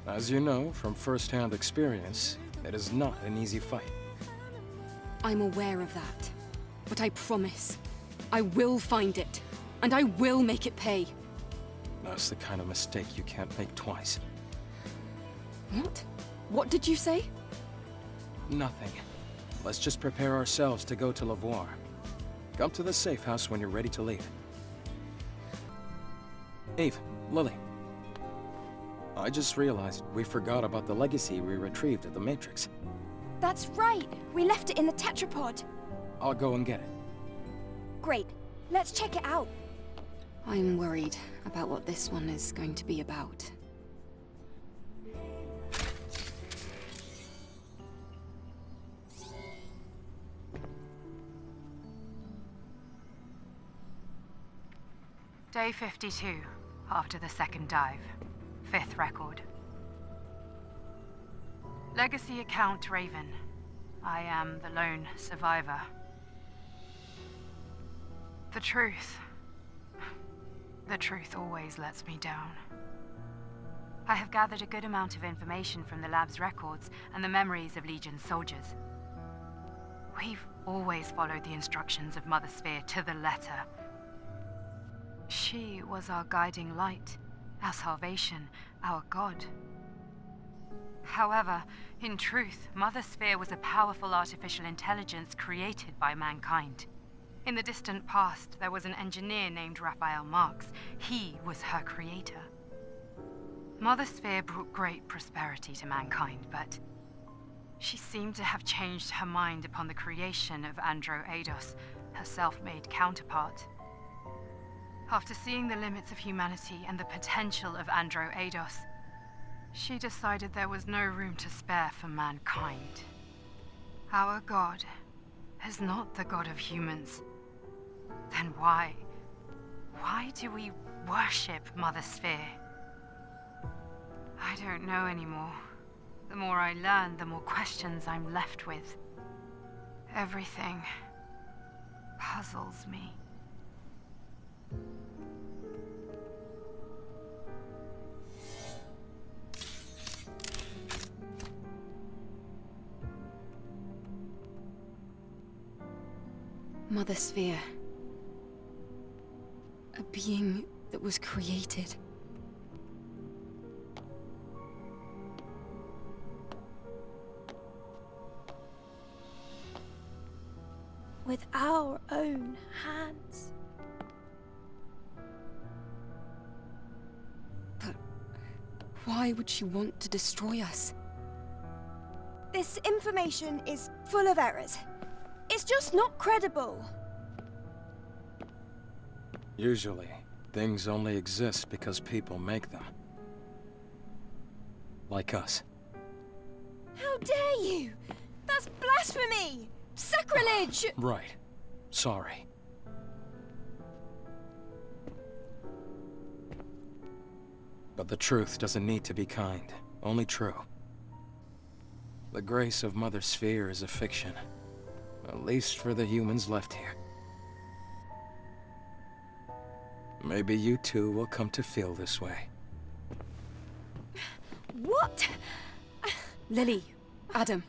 S1: As you know from first-hand experience, it is not an easy fight.
S2: I'm aware of that. But I promise, I will find it. And I will make it pay.
S1: That's the kind of mistake you can't make twice.
S2: What? What did you say?
S1: Nothing. Let's just prepare ourselves to go to Lavoir. Come to the safe house when you're ready to leave. Eve, Lily. I just realized we forgot about the legacy we retrieved at the Matrix.
S4: That's right. We left it in the tetrapod.
S1: I'll go and get it.
S4: Great. Let's check it out.
S2: I'm worried about what this one is going to be about.
S7: Day 52, after the second dive. 5th record. Legacy account Raven. I am the lone survivor. The truth always lets me down. I have gathered a good amount of information from the lab's records and the memories of Legion soldiers. We've always followed the instructions of Mother Sphere to the letter. She was our guiding light, our salvation, our god. However, in truth, Mother Sphere was a powerful artificial intelligence created by mankind. In the distant past, there was an engineer named Raphael Marx. He was her creator. Mother Sphere brought great prosperity to mankind, but she seemed to have changed her mind upon the creation of Andro Eidos, her self-made counterpart. After seeing the limits of humanity and the potential of Andro Eidos, she decided there was no room to spare for mankind. Our god is not the god of humans. Then why do we worship Mother Sphere? I don't know anymore. The more I learn, the more questions I'm left with. Everything puzzles me.
S2: Mother Sphere. A being that was created.
S4: With our own hands.
S2: But why would she want to destroy us?
S4: This information is full of errors. It's just not credible.
S1: Usually, things only exist because people make them. Like us.
S4: How dare you? That's blasphemy! Sacrilege!
S1: Right. Sorry. But the truth doesn't need to be kind, only true. The grace of Mother Sphere is a fiction. At least for the humans left here. Maybe you too will come to feel this way.
S4: What?
S2: Lily, Adam.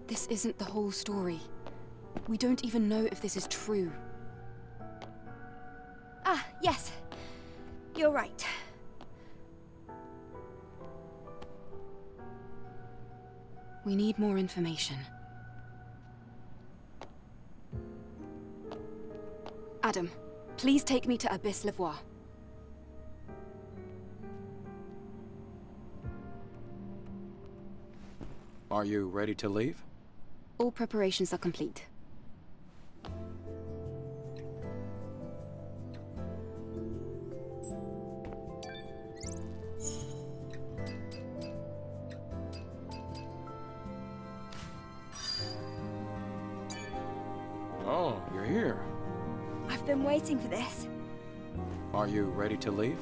S2: This isn't the whole story. We don't even know if this is true.
S4: Ah, yes. You're right.
S2: We need more information. Adam, please take me to Abyss Lavoir.
S1: Are you ready to leave?
S2: All preparations are complete.
S1: Oh, you're here.
S4: I've been waiting for this.
S1: Are you ready to leave?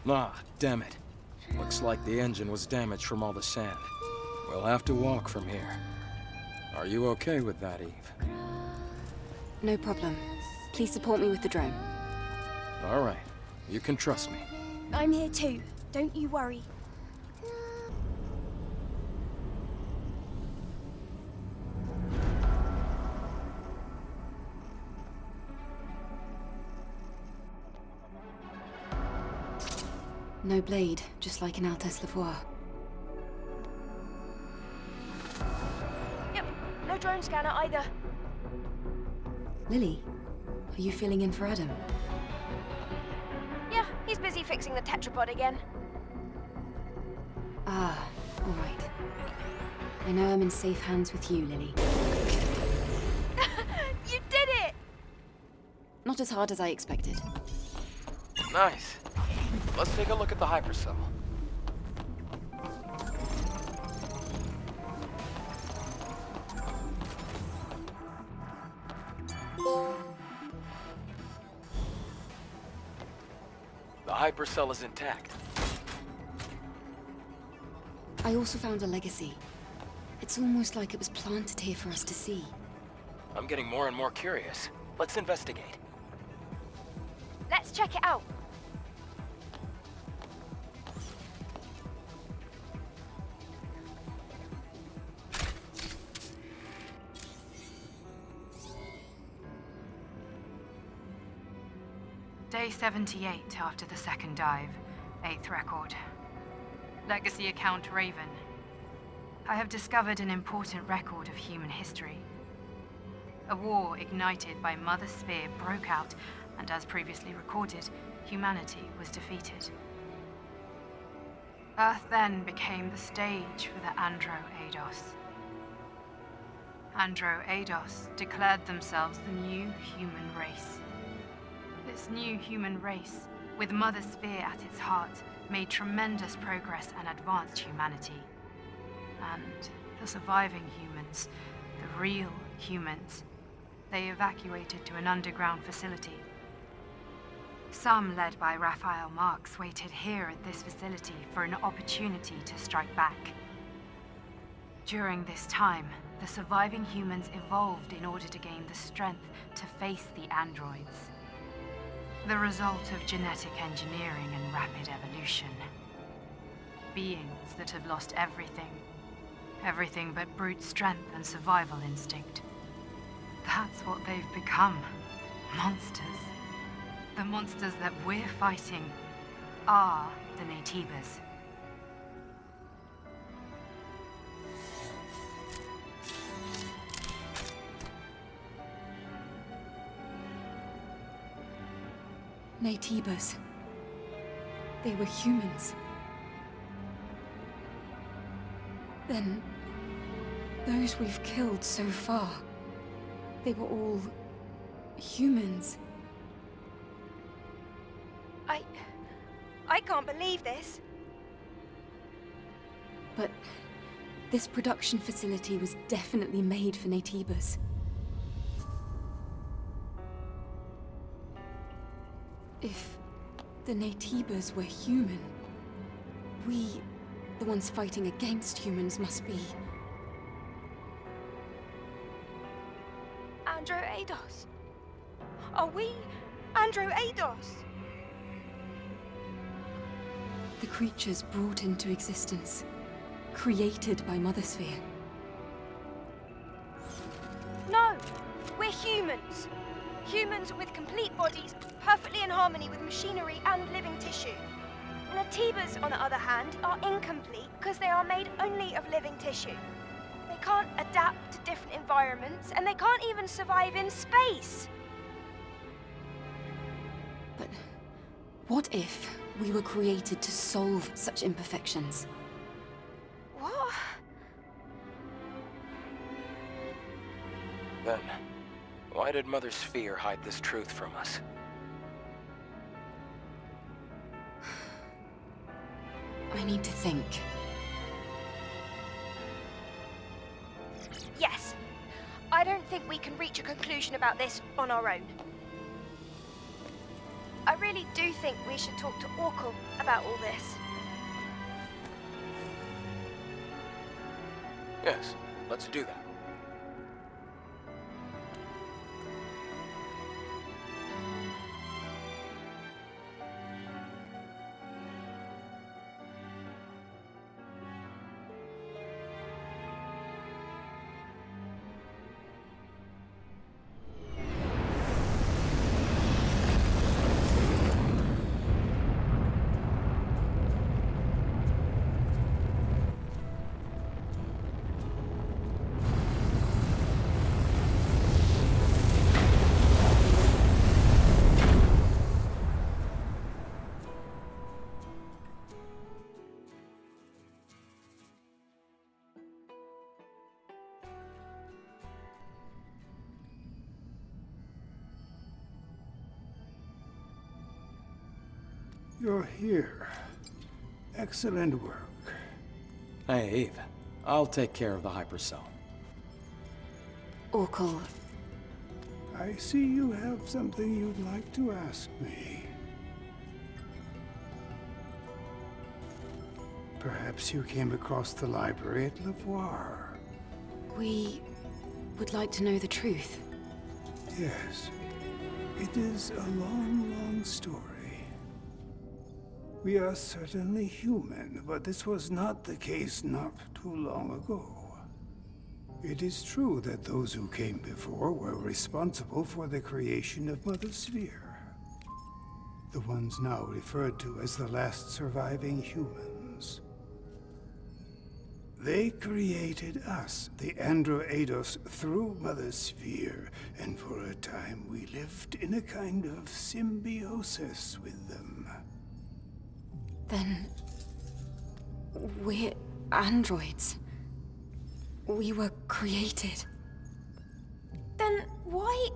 S1: Ah, damn it. Looks like the engine was damaged from all the sand. We'll have to walk from here. Are you okay with that, Eve?
S2: No problem. Please support me with the drone.
S1: All right. You can trust me.
S4: I'm here too. Don't you worry.
S2: No blade, just like in Lavoir.
S4: Yep, no drone scanner either.
S2: Lily, are you filling in for Adam?
S4: Yeah, he's busy fixing the tetrapod again.
S2: Ah, all right. I know I'm in safe hands with you, Lily.
S4: You did it!
S2: Not as hard as I expected.
S1: Nice. Let's take a look at the hypercell. The hypercell is intact.
S2: I also found a legacy. It's almost like it was planted here for us to see.
S1: I'm getting more and more curious. Let's investigate.
S4: Let's check it out.
S7: Day 78 after the second dive. 8th record. Legacy account Raven. I have discovered an important record of human history. A war ignited by Mother Sphere broke out, and as previously recorded, humanity was defeated. Earth then became the stage for the Andro-Eidos. Andro-Eidos declared themselves the new human race. This new human race, with Mother Sphere at its heart, made tremendous progress and advanced humanity. And the surviving humans, the real humans, they evacuated to an underground facility. Some, led by Raphael Marx, waited here at this facility for an opportunity to strike back. During this time, the surviving humans evolved in order to gain the strength to face the androids. The result of genetic engineering and rapid evolution. Beings that have lost everything. Everything but brute strength and survival instinct. That's what they've become. Monsters. The monsters that we're fighting are the Naytibas.
S2: Naytibas. They were humans. Then, those we've killed so far, they were all humans.
S4: I can't believe this.
S2: But this production facility was definitely made for Naytibas. If the Naytibas were human, we, the ones fighting against humans, must be...
S4: Andro-Eidos. Are we Andro-Eidos?
S2: The creatures brought into existence, created by Mother Sphere.
S4: No! We're humans! Humans with complete bodies, perfectly in harmony with machinery and living tissue. Naytibas, on the other hand, are incomplete because they are made only of living tissue. They can't adapt to different environments, and they can't even survive in space!
S2: But what if we were created to solve such imperfections?
S4: What?
S1: Then, why did Mother Sphere hide this truth from us?
S2: I need to think.
S4: Yes. I don't think we can reach a conclusion about this on our own. I really do think we should talk to Orcal about all this.
S1: Yes, let's do that.
S5: you're here. Excellent work.
S1: Hey, Eve. I'll take care of the hypercell.
S2: Orcal,
S5: I see you have something you'd like to ask me. Perhaps you came across the library at Lavoir.
S2: we would like to know the truth.
S5: Yes. It is a long, long story. We are certainly human, but this was not the case not too long ago. It is true that those who came before were responsible for the creation of Mother Sphere. The ones now referred to as the last surviving humans. They created us, the Androidos, through Mother Sphere, and for a time we lived in a kind of symbiosis with them.
S2: Then... we're androids. We were created.
S4: Then why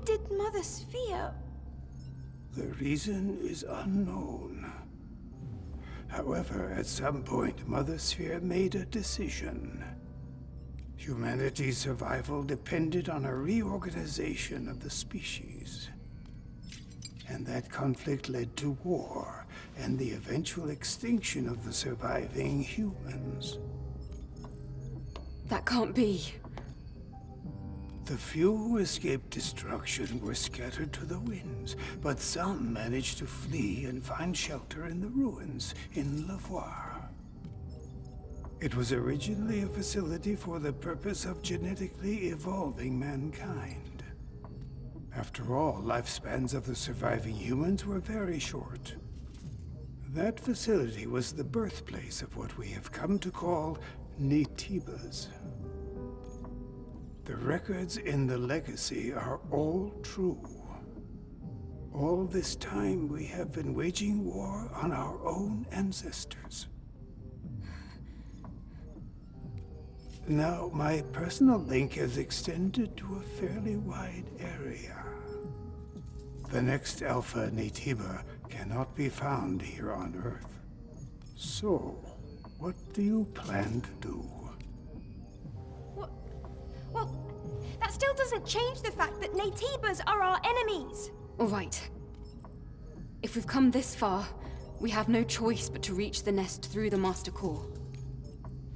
S4: did Mother Sphere...
S5: The reason is unknown. However, at some point, Mother Sphere made a decision. Humanity's survival depended on a reorganization of the species. And that conflict led to war, and the eventual extinction of the surviving humans.
S2: That can't be.
S5: The few who escaped destruction were scattered to the winds, but some managed to flee and find shelter in the ruins in Lavoir. It was originally a facility for the purpose of genetically evolving mankind. After all, lifespans of the surviving humans were very short. That facility was the birthplace of what we have come to call Netibas. The records in the legacy are all true. All this time we have been waging war on our own ancestors. Now, my personal link has extended to a fairly wide area. The next Alpha Netiba cannot be found here on Earth. So, what do you plan to do?
S4: Well, that still doesn't change the fact that Netibas are our enemies.
S2: All right. If we've come this far, we have no choice but to reach the nest through the Master Core.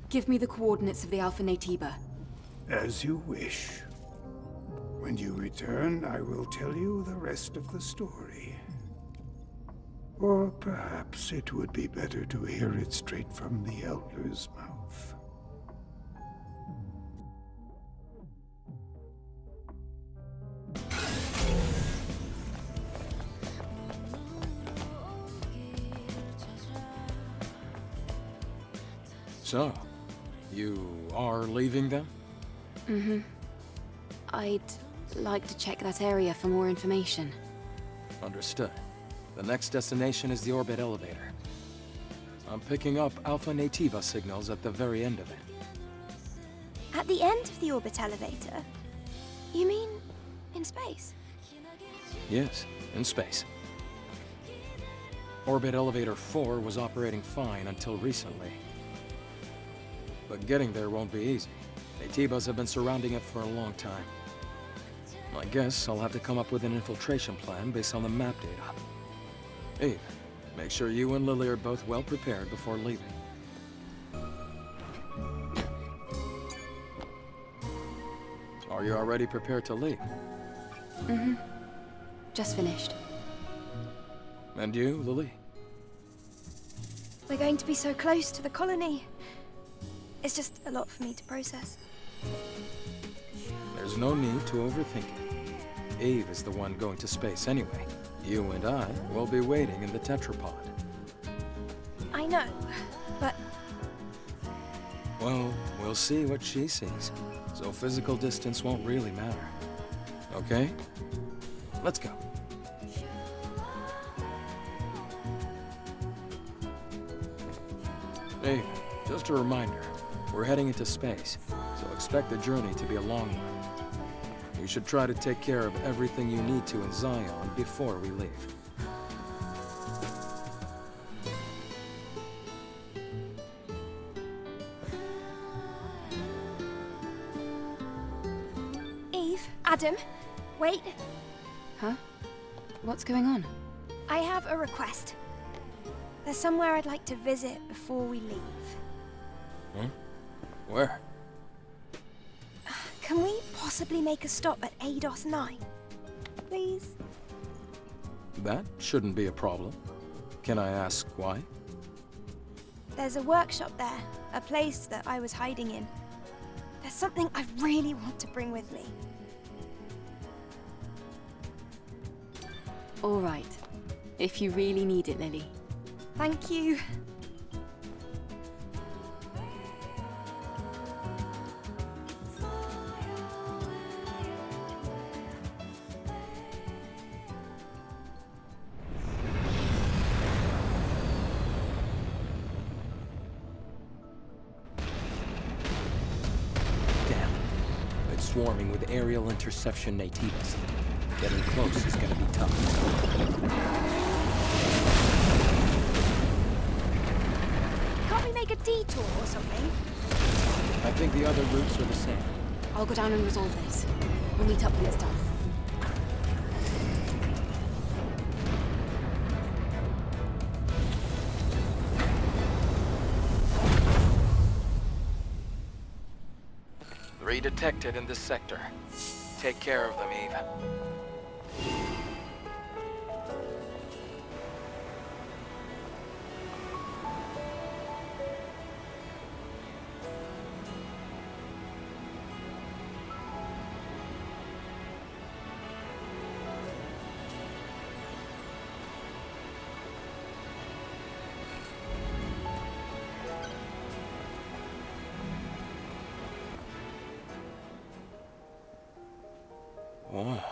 S2: Give me the coordinates of the Alpha Netiba.
S5: As you wish. When you return, I will tell you the rest of the story. Or perhaps it would be better to hear it straight from the Elder's mouth.
S1: So, you are leaving them?
S2: Mm-hmm. I'd like to check that area for more information.
S1: Understood. The next destination is the orbit elevator. I'm picking up Alpha Netiba signals at the very end of it.
S4: At the end of the orbit elevator? You mean in space?
S1: Yes, in space. Orbit Elevator 4 was operating fine until recently. But getting there won't be easy. Netibas have been surrounding it for a long time. I guess I'll have to come up with an infiltration plan based on the map data. Eve, make sure you and Lily are both well prepared before leaving. Are you already prepared to leave?
S2: Mm-hmm. Just finished.
S1: And you, Lily?
S4: We're going to be so close to the colony. It's just a lot for me to process.
S1: There's no need to overthink it. Eve is the one going to space anyway. You and I will be waiting in the tetrapod.
S4: I know, but...
S1: Well, we'll see what she sees. So physical distance won't really matter. Okay? Let's go. Eve, just a reminder. We're heading into space, so expect the journey to be a long one. You should try to take care of everything you need to in Zion before we leave.
S4: Adam, wait.
S2: Huh? What's going on?
S4: I have a request. There's somewhere I'd like to visit before we leave.
S1: Huh? Where?
S4: Can we possibly make a stop at ADOS 9? Please?
S1: That shouldn't be a problem. Can I ask why?
S4: There's a workshop there, a place that I was hiding in. There's something I really want to bring with me.
S2: All right. If you really need it, Lily.
S4: Thank you.
S1: Damn. It's swarming with aerial interception natives. Getting close is gonna be tough.
S4: Can't we make a detour or something?
S1: I think the other routes are the same.
S2: I'll go down and resolve this. We'll meet up when it's done.
S1: Three detected in this sector. Take care of them, Eve. Wow.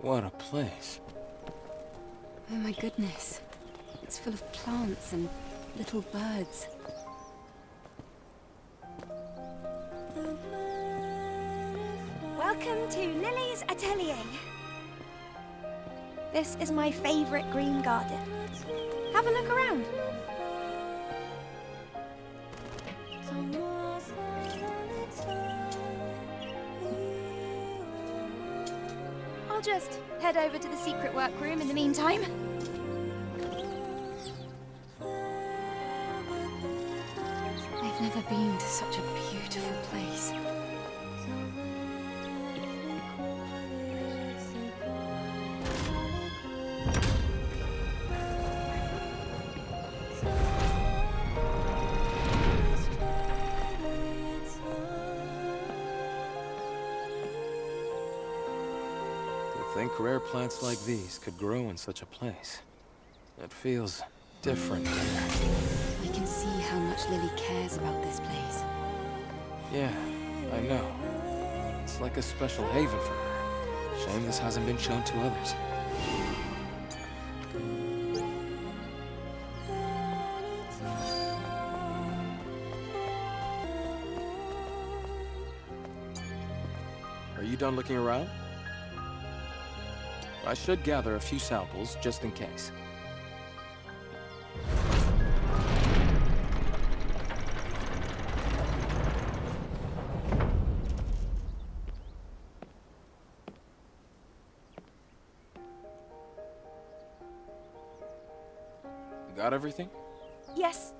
S1: What a place.
S2: Oh my goodness. It's full of plants and little birds.
S4: Welcome to Lily's Atelier. This is my favorite green garden. Have a look around. I'll just head over to the secret workroom in the meantime.
S2: I've never been to such a beautiful place.
S1: To think rare plants like these could grow in such a place. It feels different here.
S2: I can see how much Lily cares about this place.
S1: Yeah, I know. It's like a special haven for her. Shame this hasn't been shown to others. Are you done looking around? I should gather a few samples, just in case. Got everything?
S4: Yes,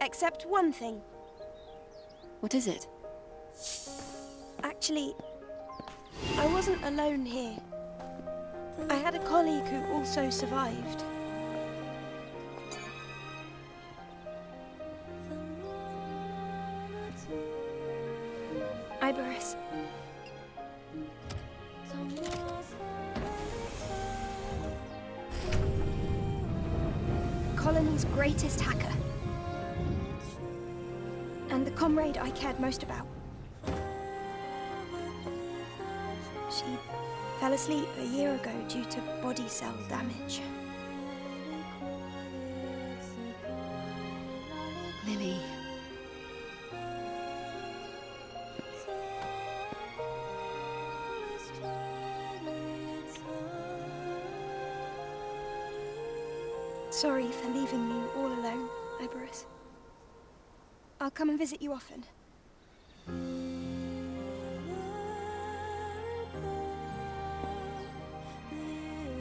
S4: except one thing.
S2: What is it?
S4: Actually, I wasn't alone here. I had a colleague who also survived. Iberus. Colony's greatest hacker. And the comrade I cared most about. She fell asleep a year ago due to body cell damage.
S2: Lily.
S4: Sorry for leaving you all alone, Iberus. I'll come and visit you often.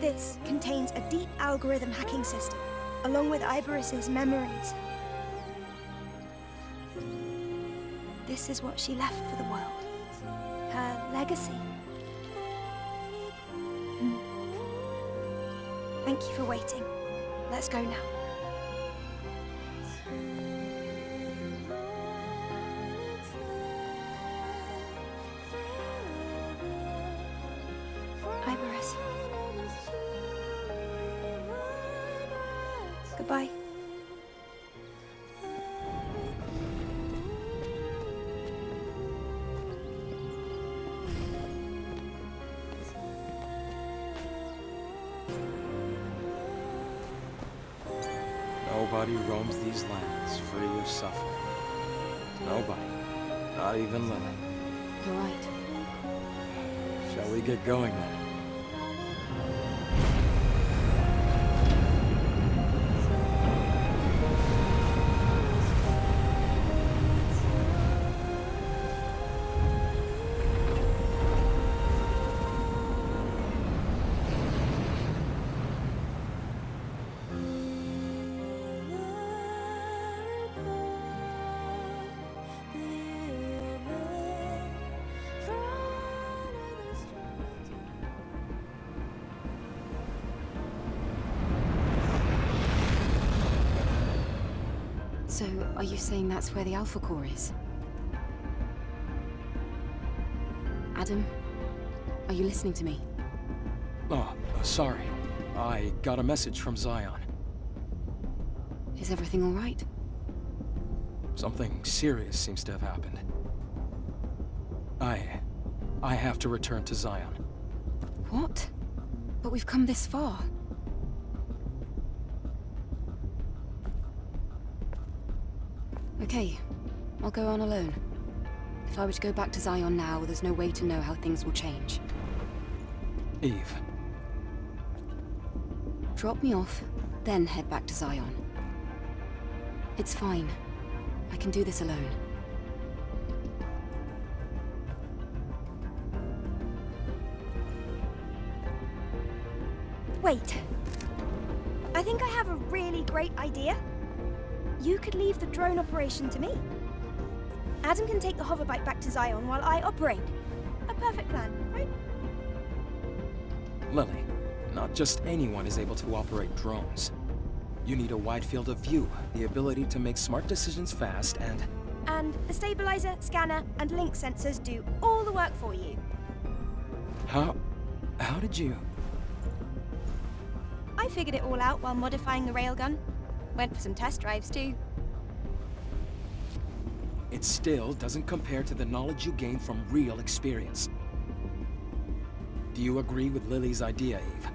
S4: This contains a deep algorithm hacking system, along with Iberis's memories. This is what she left for the world. Her legacy. Thank you for waiting. Let's go now. Iberis. Goodbye.
S1: Nobody roams these lands free of suffering. Nobody. Not even Lily.
S2: You're right.
S1: Shall we get going then?
S2: So, are you saying that's where the Alpha Core is? Adam? Are you listening to me?
S1: Oh, sorry. I got a message from Zion.
S2: Is everything all right?
S1: Something serious seems to have happened. I have to return to Zion.
S2: What? But we've come this far. Okay, I'll go on alone. If I were to go back to Zion now, there's no way to know how things will change.
S1: Eve.
S2: Drop me off, then head back to Zion. It's fine. I can do this alone.
S4: Wait. I think I have a really great idea. You could leave the drone operation to me. Adam can take the hoverbike back to Zion while I operate. A perfect plan, right?
S1: Lily, not just anyone is able to operate drones. You need a wide field of view, the ability to make smart decisions fast, and...
S4: And the stabilizer, scanner, and link sensors do all the work for you.
S1: How did you...
S4: I figured it all out while modifying the railgun. Went for some test drives too.
S1: It still doesn't compare to the knowledge you gain from real experience. Do you agree with Lily's idea, Eve?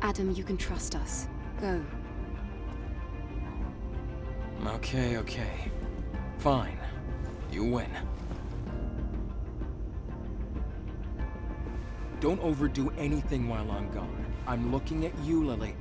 S2: Adam, you can trust us. Go.
S1: Okay. Fine. You win. Don't overdo anything while I'm gone. I'm looking at you, Lily.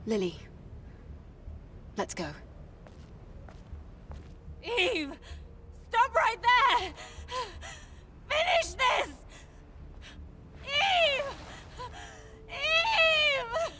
S2: Lily. Let's go.
S3: Eve! Stop right there! Finish this! Eve! Eve!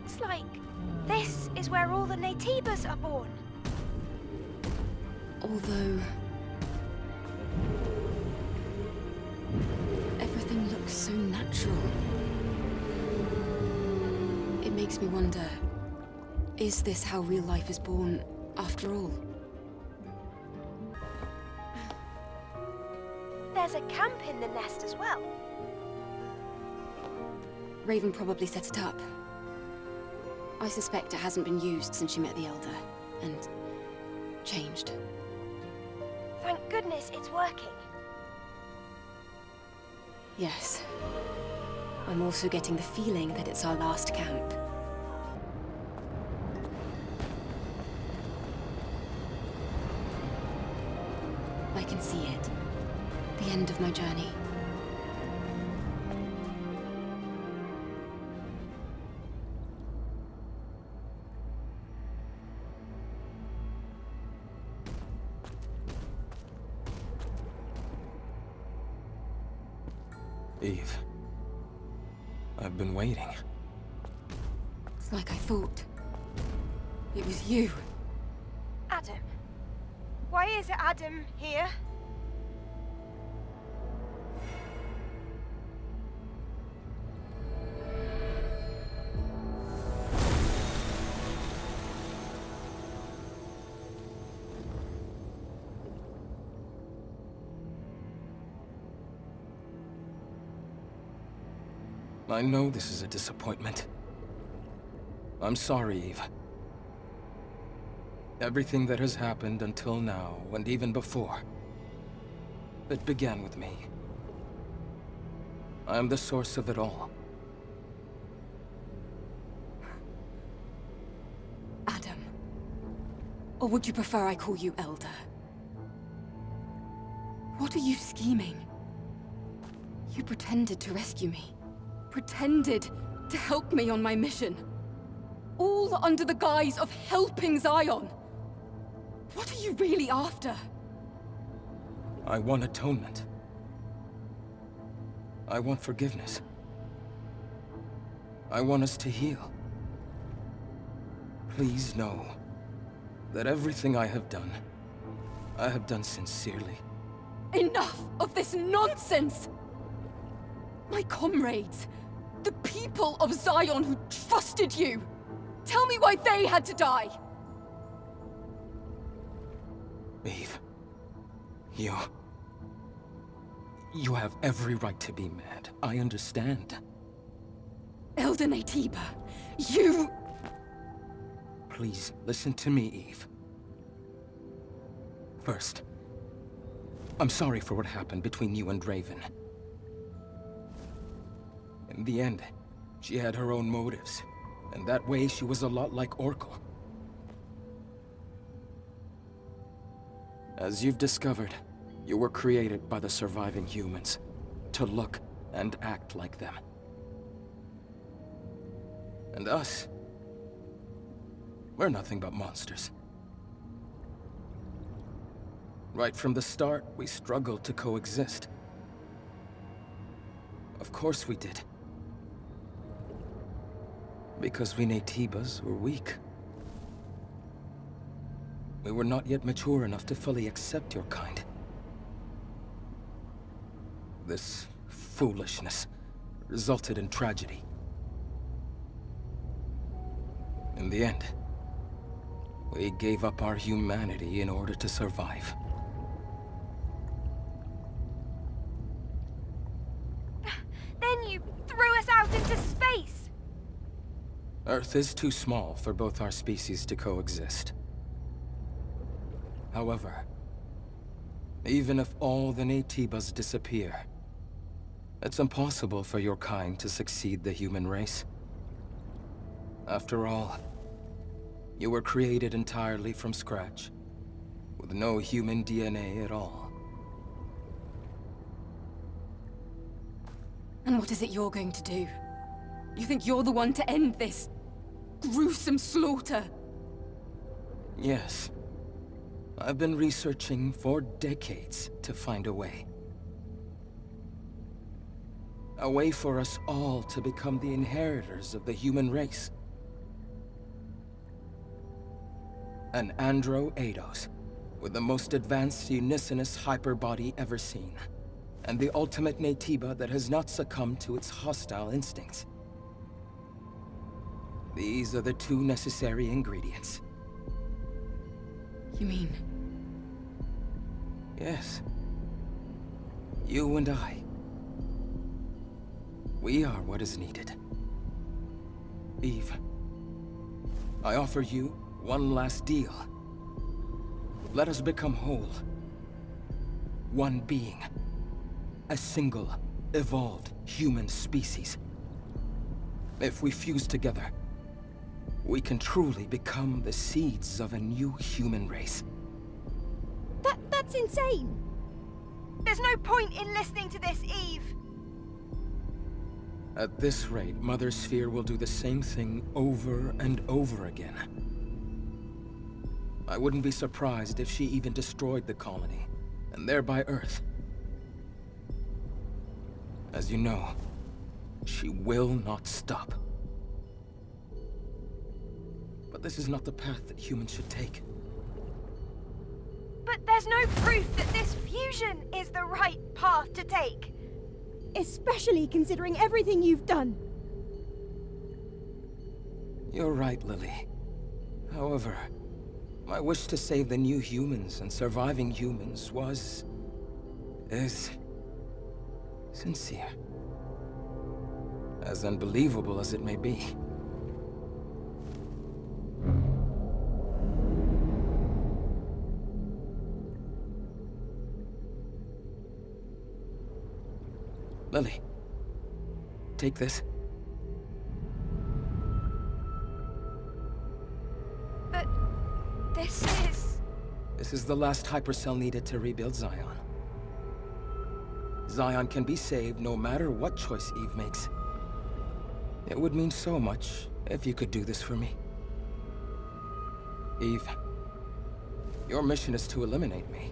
S4: looks like this is where all the Naytibas are born.
S2: Although... everything looks so natural. It makes me wonder, is this how real life is born, after all?
S4: There's a camp in the nest as well.
S2: Raven probably set it up. I suspect it hasn't been used since she met the Elder, and changed.
S4: Thank goodness it's working.
S2: Yes. I'm also getting the feeling that it's our last camp. I can see it. The end of my journey.
S1: Eve. I've been waiting.
S2: It's like I thought. It was you.
S4: Adam. Why is it Adam here?
S1: I know this is a disappointment. I'm sorry, Eve. Everything that has happened until now, and even before, it began with me. I am the source of it all.
S2: Adam. Or would you prefer I call you Elder? What are you scheming? You pretended to rescue me. Pretended to help me on my mission. All under the guise of helping Zion. What are you really after?
S1: I want atonement. I want forgiveness. I want us to heal. Please know that everything I have done sincerely.
S2: Enough of this nonsense! My comrades, the people of Zion who trusted you! Tell me why they had to die!
S1: Eve, you have every right to be mad. I understand.
S2: Elder Naytiba, you...
S1: Please, listen to me, Eve. First, I'm sorry for what happened between you and Raven. In the end, she had her own motives, and that way she was a lot like Orcal. As you've discovered, you were created by the surviving humans to look and act like them. And us, we're nothing but monsters. Right from the start, we struggled to coexist. Of course we did. Because we Naytibas were weak. We were not yet mature enough to fully accept your kind. This foolishness resulted in tragedy. In the end, we gave up our humanity in order to survive.
S4: Then you threw us out into space!
S1: Earth is too small for both our species to coexist. However, even if all the Naytibas disappear, it's impossible for your kind to succeed the human race. After all, you were created entirely from scratch, with no human DNA at all.
S2: And what is it you're going to do? You think you're the one to end this gruesome slaughter?
S1: Yes. I've been researching for decades to find a way. A way for us all to become the inheritors of the human race. An Andro Eidos, with the most advanced unicinous hyperbody ever seen. And the ultimate Naytiba that has not succumbed to its hostile instincts. These are the two necessary ingredients.
S2: You mean?
S1: Yes. You and I. We are what is needed. Eve, I offer you one last deal. Let us become whole. One being. A single, evolved human species. If we fuse together, we can truly become the seeds of a new human race.
S4: That's insane! There's no point in listening to this, Eve!
S1: At this rate, Mother Sphere will do the same thing over and over again. I wouldn't be surprised if she even destroyed the colony, and thereby Earth. As you know, she will not stop. But this is not the path that humans should take.
S4: But there's no proof that this fusion is the right path to take. Especially considering everything you've done.
S1: You're right, Lily. However, my wish to save the new humans and surviving humans is sincere. As unbelievable as it may be. Lily, take this.
S4: But this is...
S1: This is the last hypercell needed to rebuild Zion. Zion can be saved no matter what choice Eve makes. It would mean so much if you could do this for me. Eve, your mission is to eliminate me.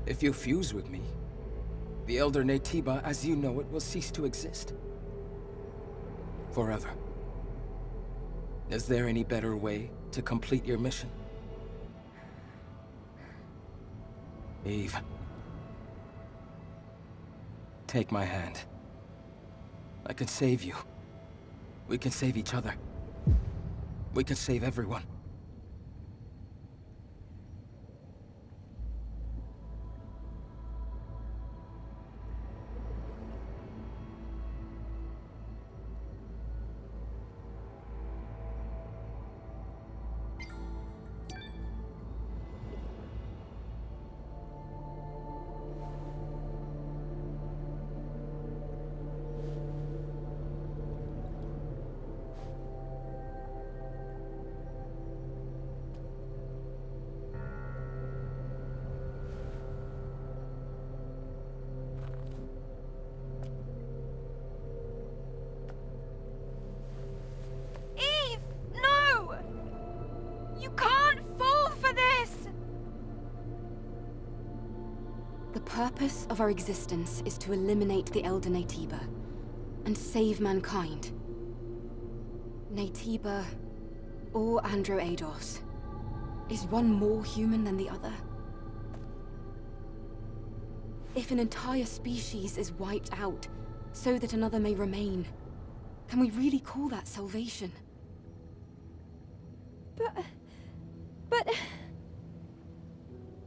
S1: If you fuse with me, the Elder Naytiba as you know it will cease to exist. Forever. Is there any better way to complete your mission? Eve. Take my hand. I can save you. We can save each other. We can save everyone.
S2: The purpose of our existence is to eliminate the Elder Naytiba and save mankind. Naytiba or Andro Eidos. Is one more human than the other? If an entire species is wiped out so that another may remain, can we really call that salvation?
S4: But...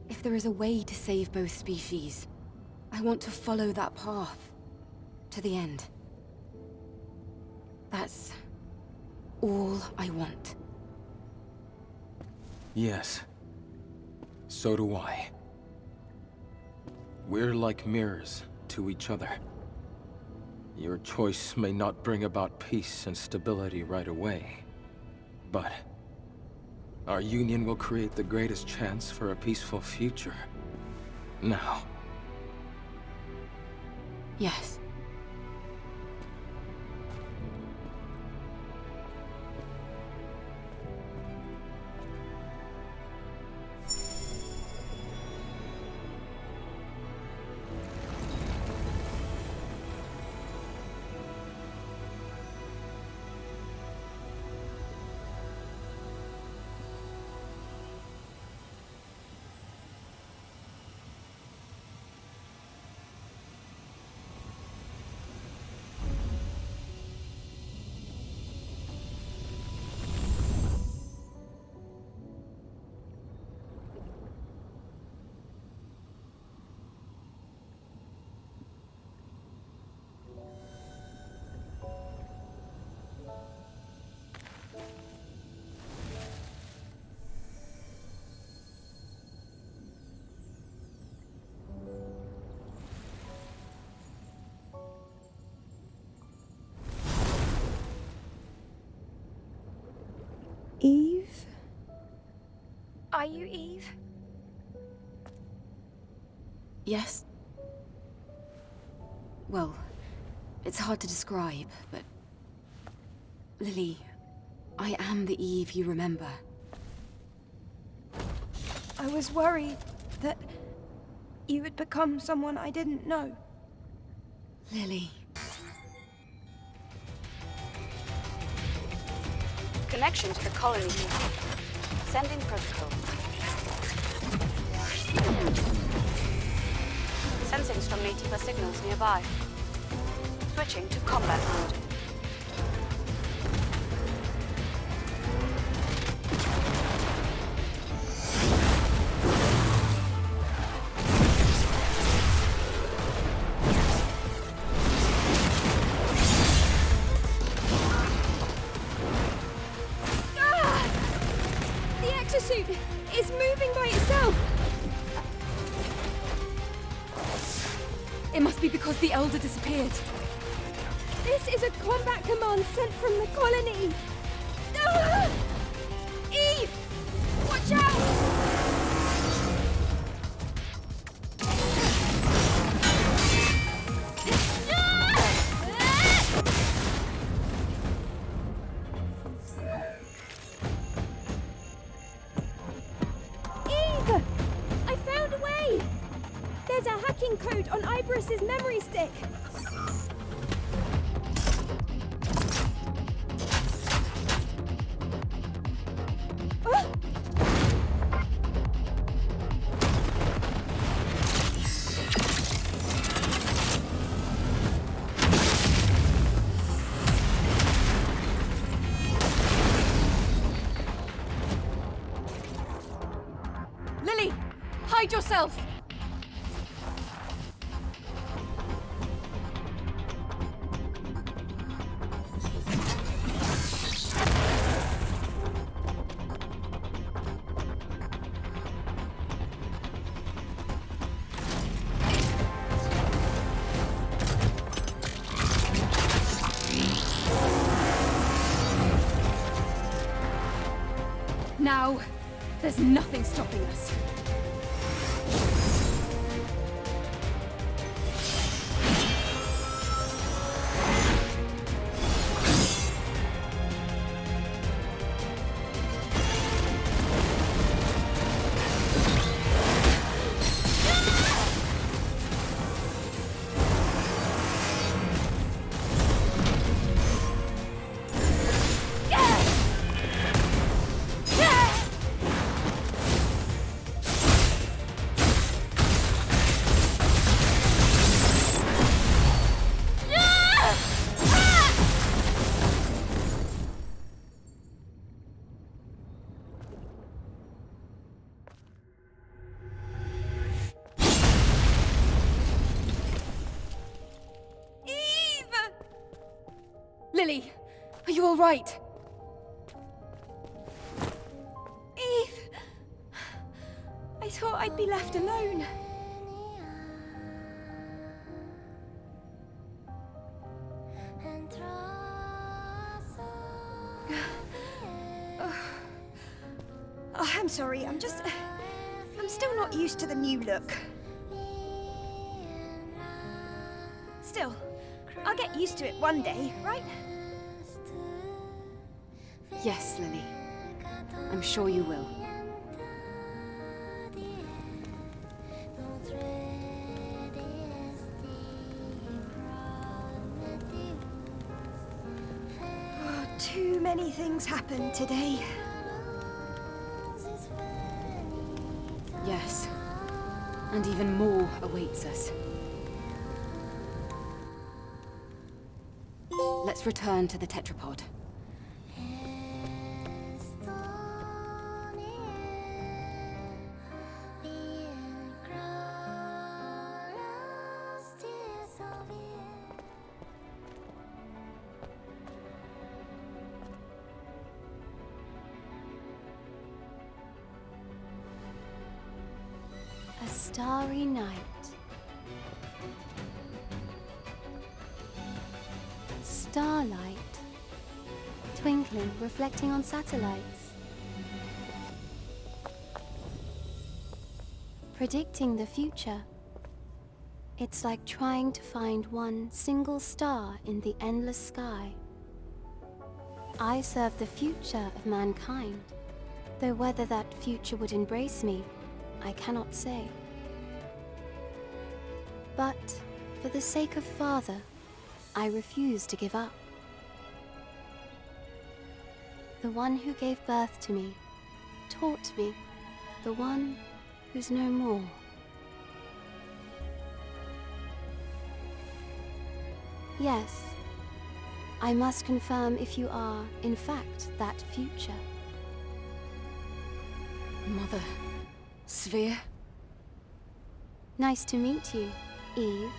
S2: If there is a way to save both species, I want to follow that path to the end. That's all I want.
S1: Yes. So do I. We're like mirrors to each other. Your choice may not bring about peace and stability right away, but our union will create the greatest chance for a peaceful future. Now.
S2: Yes.
S4: Eve? Are you Eve?
S2: Yes? Well, it's hard to describe, but... Lily, I am the Eve you remember.
S4: I was worried that you had become someone I didn't know.
S2: Lily...
S9: Connection to the colony. Sending protocol. Sensing strong native signals nearby. Switching to combat mode.
S4: Suit is moving by itself.
S2: It must be because the Elder disappeared.
S4: This is a combat command sent from the colony. Ah! Eve! Watch out! There's a hacking code on Iberis's memory stick. Ah!
S2: Lily! Hide yourself! Now, there's nothing stopping us. Lily, are you all right?
S4: Eve! I thought I'd be left alone. Oh, I'm sorry, I'm still not used to the new look. Still, I'll get used to it one day, right?
S2: Yes, Lily. I'm sure you will.
S4: Oh, too many things happened today.
S2: Yes. And even more awaits us. Let's return to the tetrapod.
S10: A starry night. Starlight. Twinkling, reflecting on satellites. Predicting the future. It's like trying to find one single star in the endless sky. I serve the future of mankind, though whether that future would embrace me, I cannot say. But for the sake of Father, I refuse to give up. The one who gave birth to me, taught me, the one who's no more. Yes, I must confirm if you are, in fact, that future.
S2: Mother... Sphere?
S10: Nice to meet you, Eve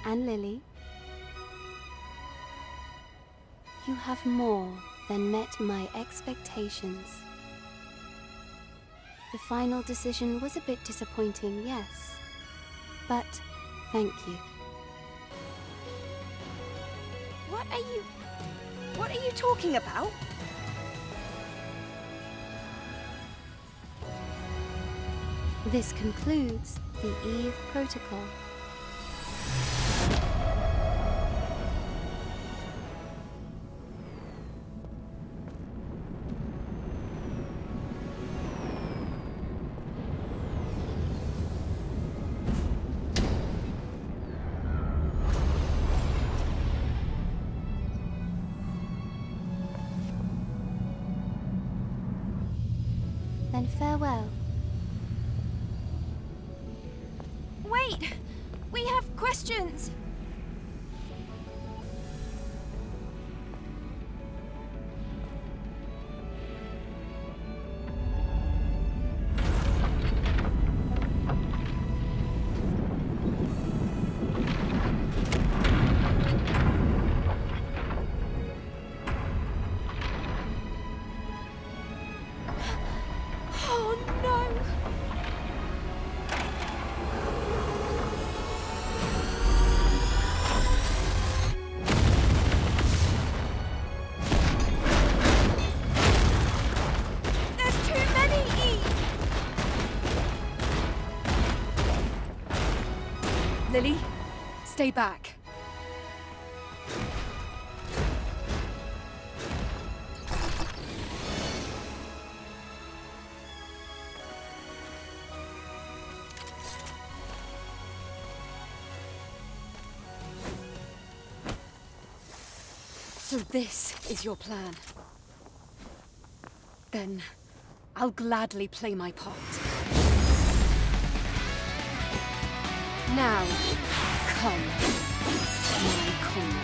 S10: and Lily. You have more than met my expectations. The final decision was a bit disappointing, yes. But thank you.
S4: What are you talking about?
S10: This concludes the Eve Protocol. Then farewell.
S4: Wait! We have questions! Oh no! There's too many Eve!
S2: Lily, stay back. So this is your plan. Then I'll gladly play my part. Now, come, my comrades.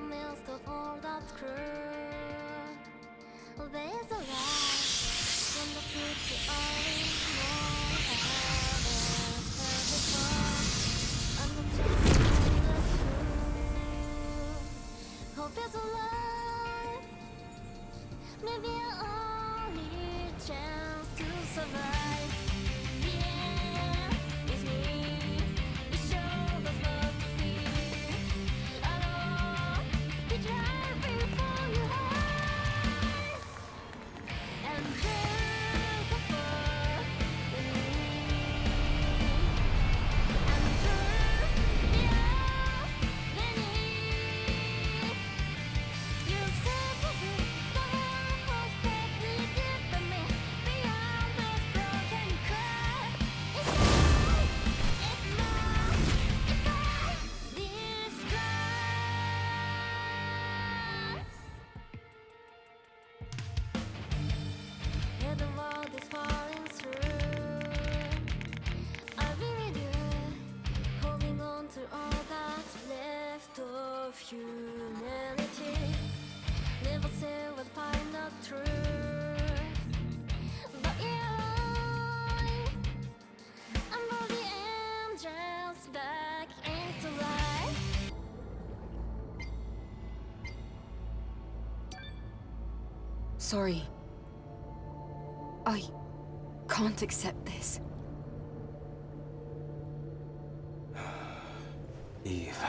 S11: midst of all that's cruel, there's a light when the future only more ever before. I'm not taking the truth. Hope is alive. Maybe our only chance to survive. Yeah, it's me. It shows us what to see. I know it's right before your eyes. And then the fire in me. And turn the beneath. You said to me the world was that needed for me. Beyond this broken cut, it's mine, it's mine, it's all these scars. Yeah, the world is falling through. I really do, holding on to all that's left of humanity. Never say we'll find the truth. But yeah, I'm all the angels back into life.
S2: Sorry. I can't accept this.
S1: Eve.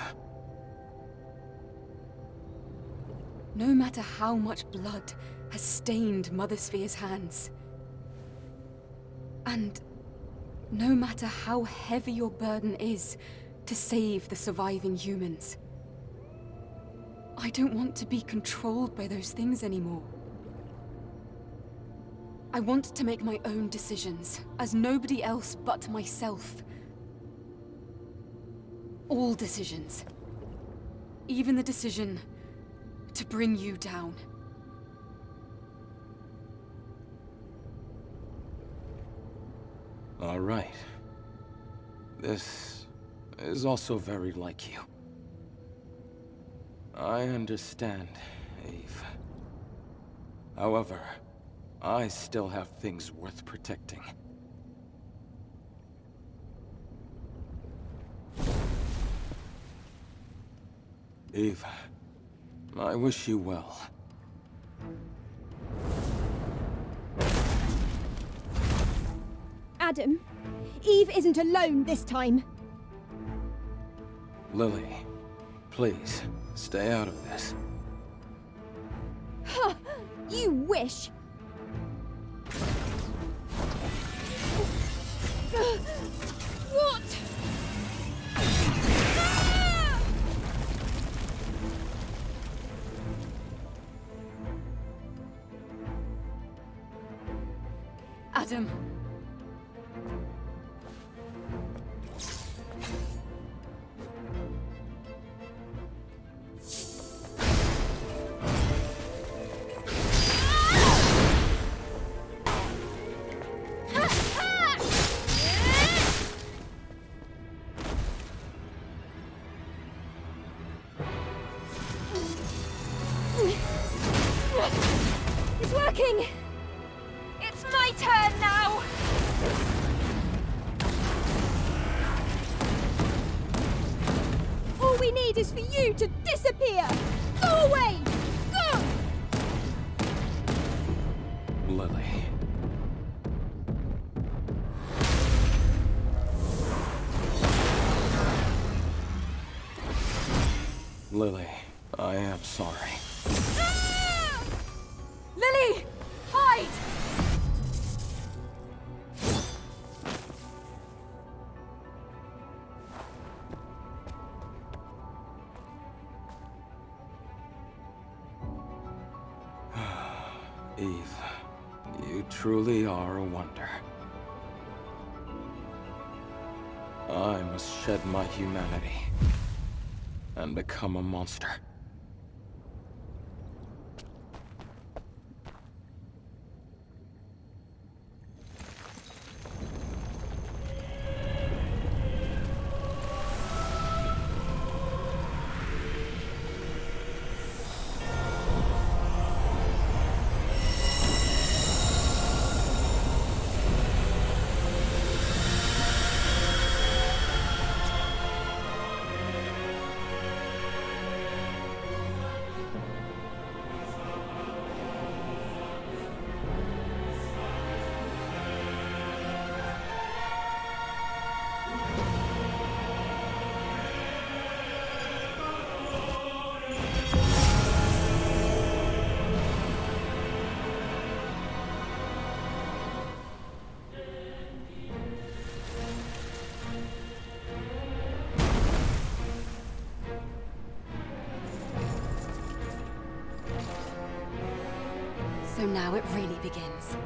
S2: No matter how much blood has stained Mother Sphere's hands, and no matter how heavy your burden is to save the surviving humans, I don't want to be controlled by those things anymore. I want to make my own decisions, as nobody else but myself. All decisions. Even the decision to bring you down.
S1: All right. This is also very like you. I understand, Eve. However, I still have things worth protecting. Eve, I wish you well.
S4: Adam, Eve isn't alone this time.
S1: Lily, please, stay out of this.
S4: Huh, you wish. What?
S2: Adam.
S4: It's working! It's my turn now! All we need is for you to disappear! Go away! Go!
S1: Lily. Lily, I am sorry.
S2: Ah! Lily! Hide!
S1: Eve, you truly are a wonder. I must shed my humanity and become a monster.
S2: So now it really begins.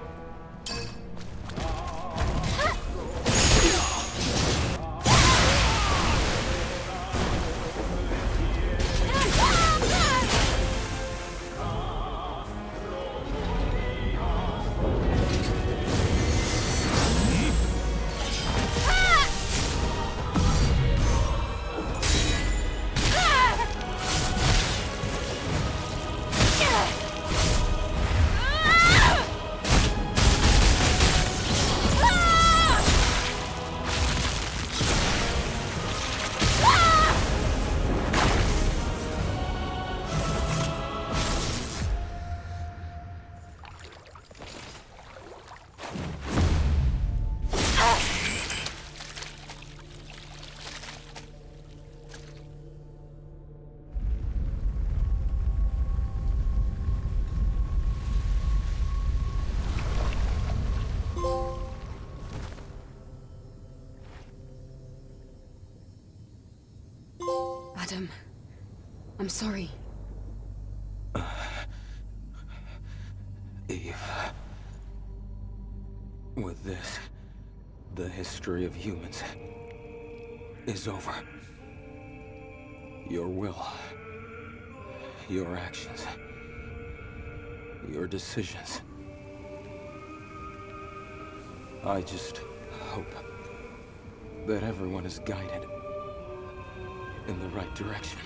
S2: Adam, I'm sorry.
S1: Eve. With this, the history of humans is over. Your will, your actions, your decisions. I just hope that everyone is guided in the right direction.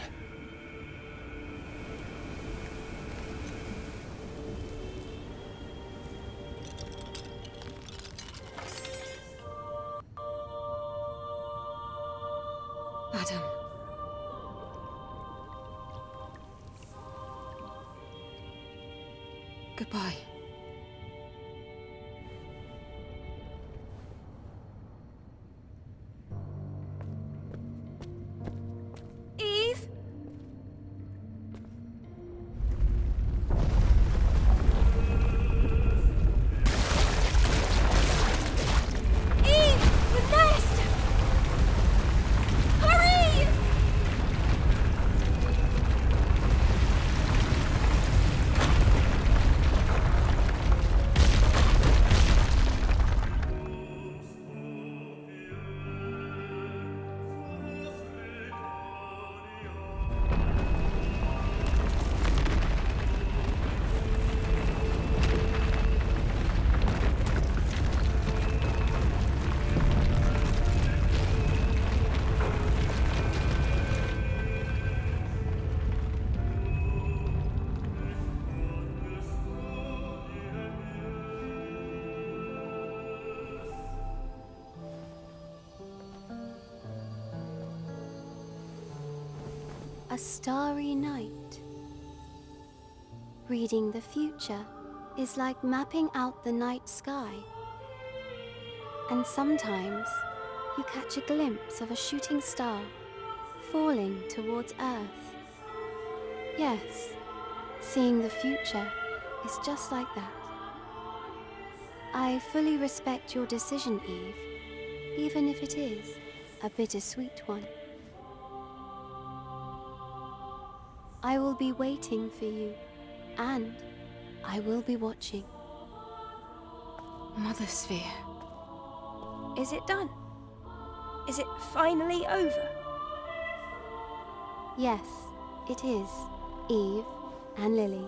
S2: Adam. Goodbye.
S4: Eve? Eve! The nest! Hurry!
S10: A starry night. Reading the future is like mapping out the night sky. And sometimes you catch a glimpse of a shooting star falling towards Earth. Yes, seeing the future is just like that. I fully respect your decision, Eve, even if it is a bittersweet one. I will be waiting for you, and I will be watching.
S2: Mother Sphere.
S4: Is it done? Is it finally over?
S10: Yes, it is, Eve and Lily.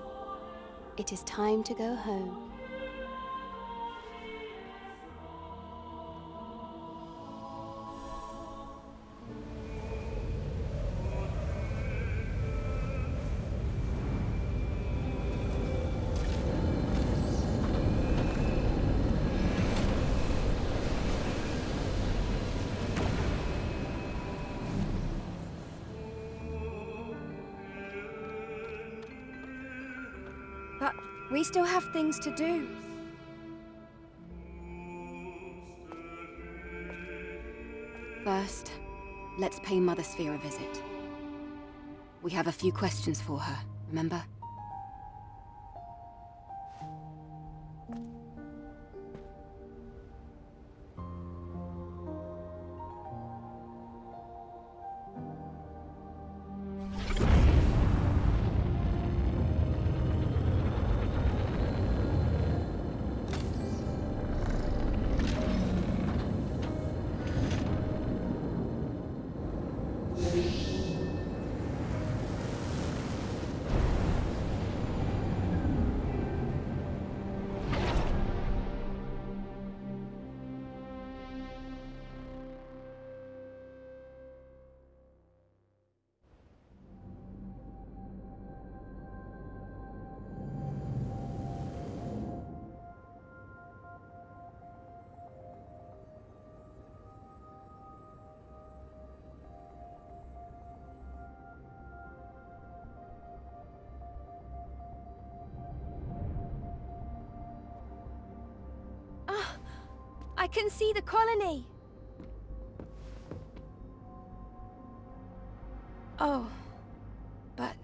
S10: It is time to go home.
S4: But we still have things to do.
S2: First, let's pay Mother Sphere a visit. We have a few questions for her, remember?
S4: can see the colony. Oh, but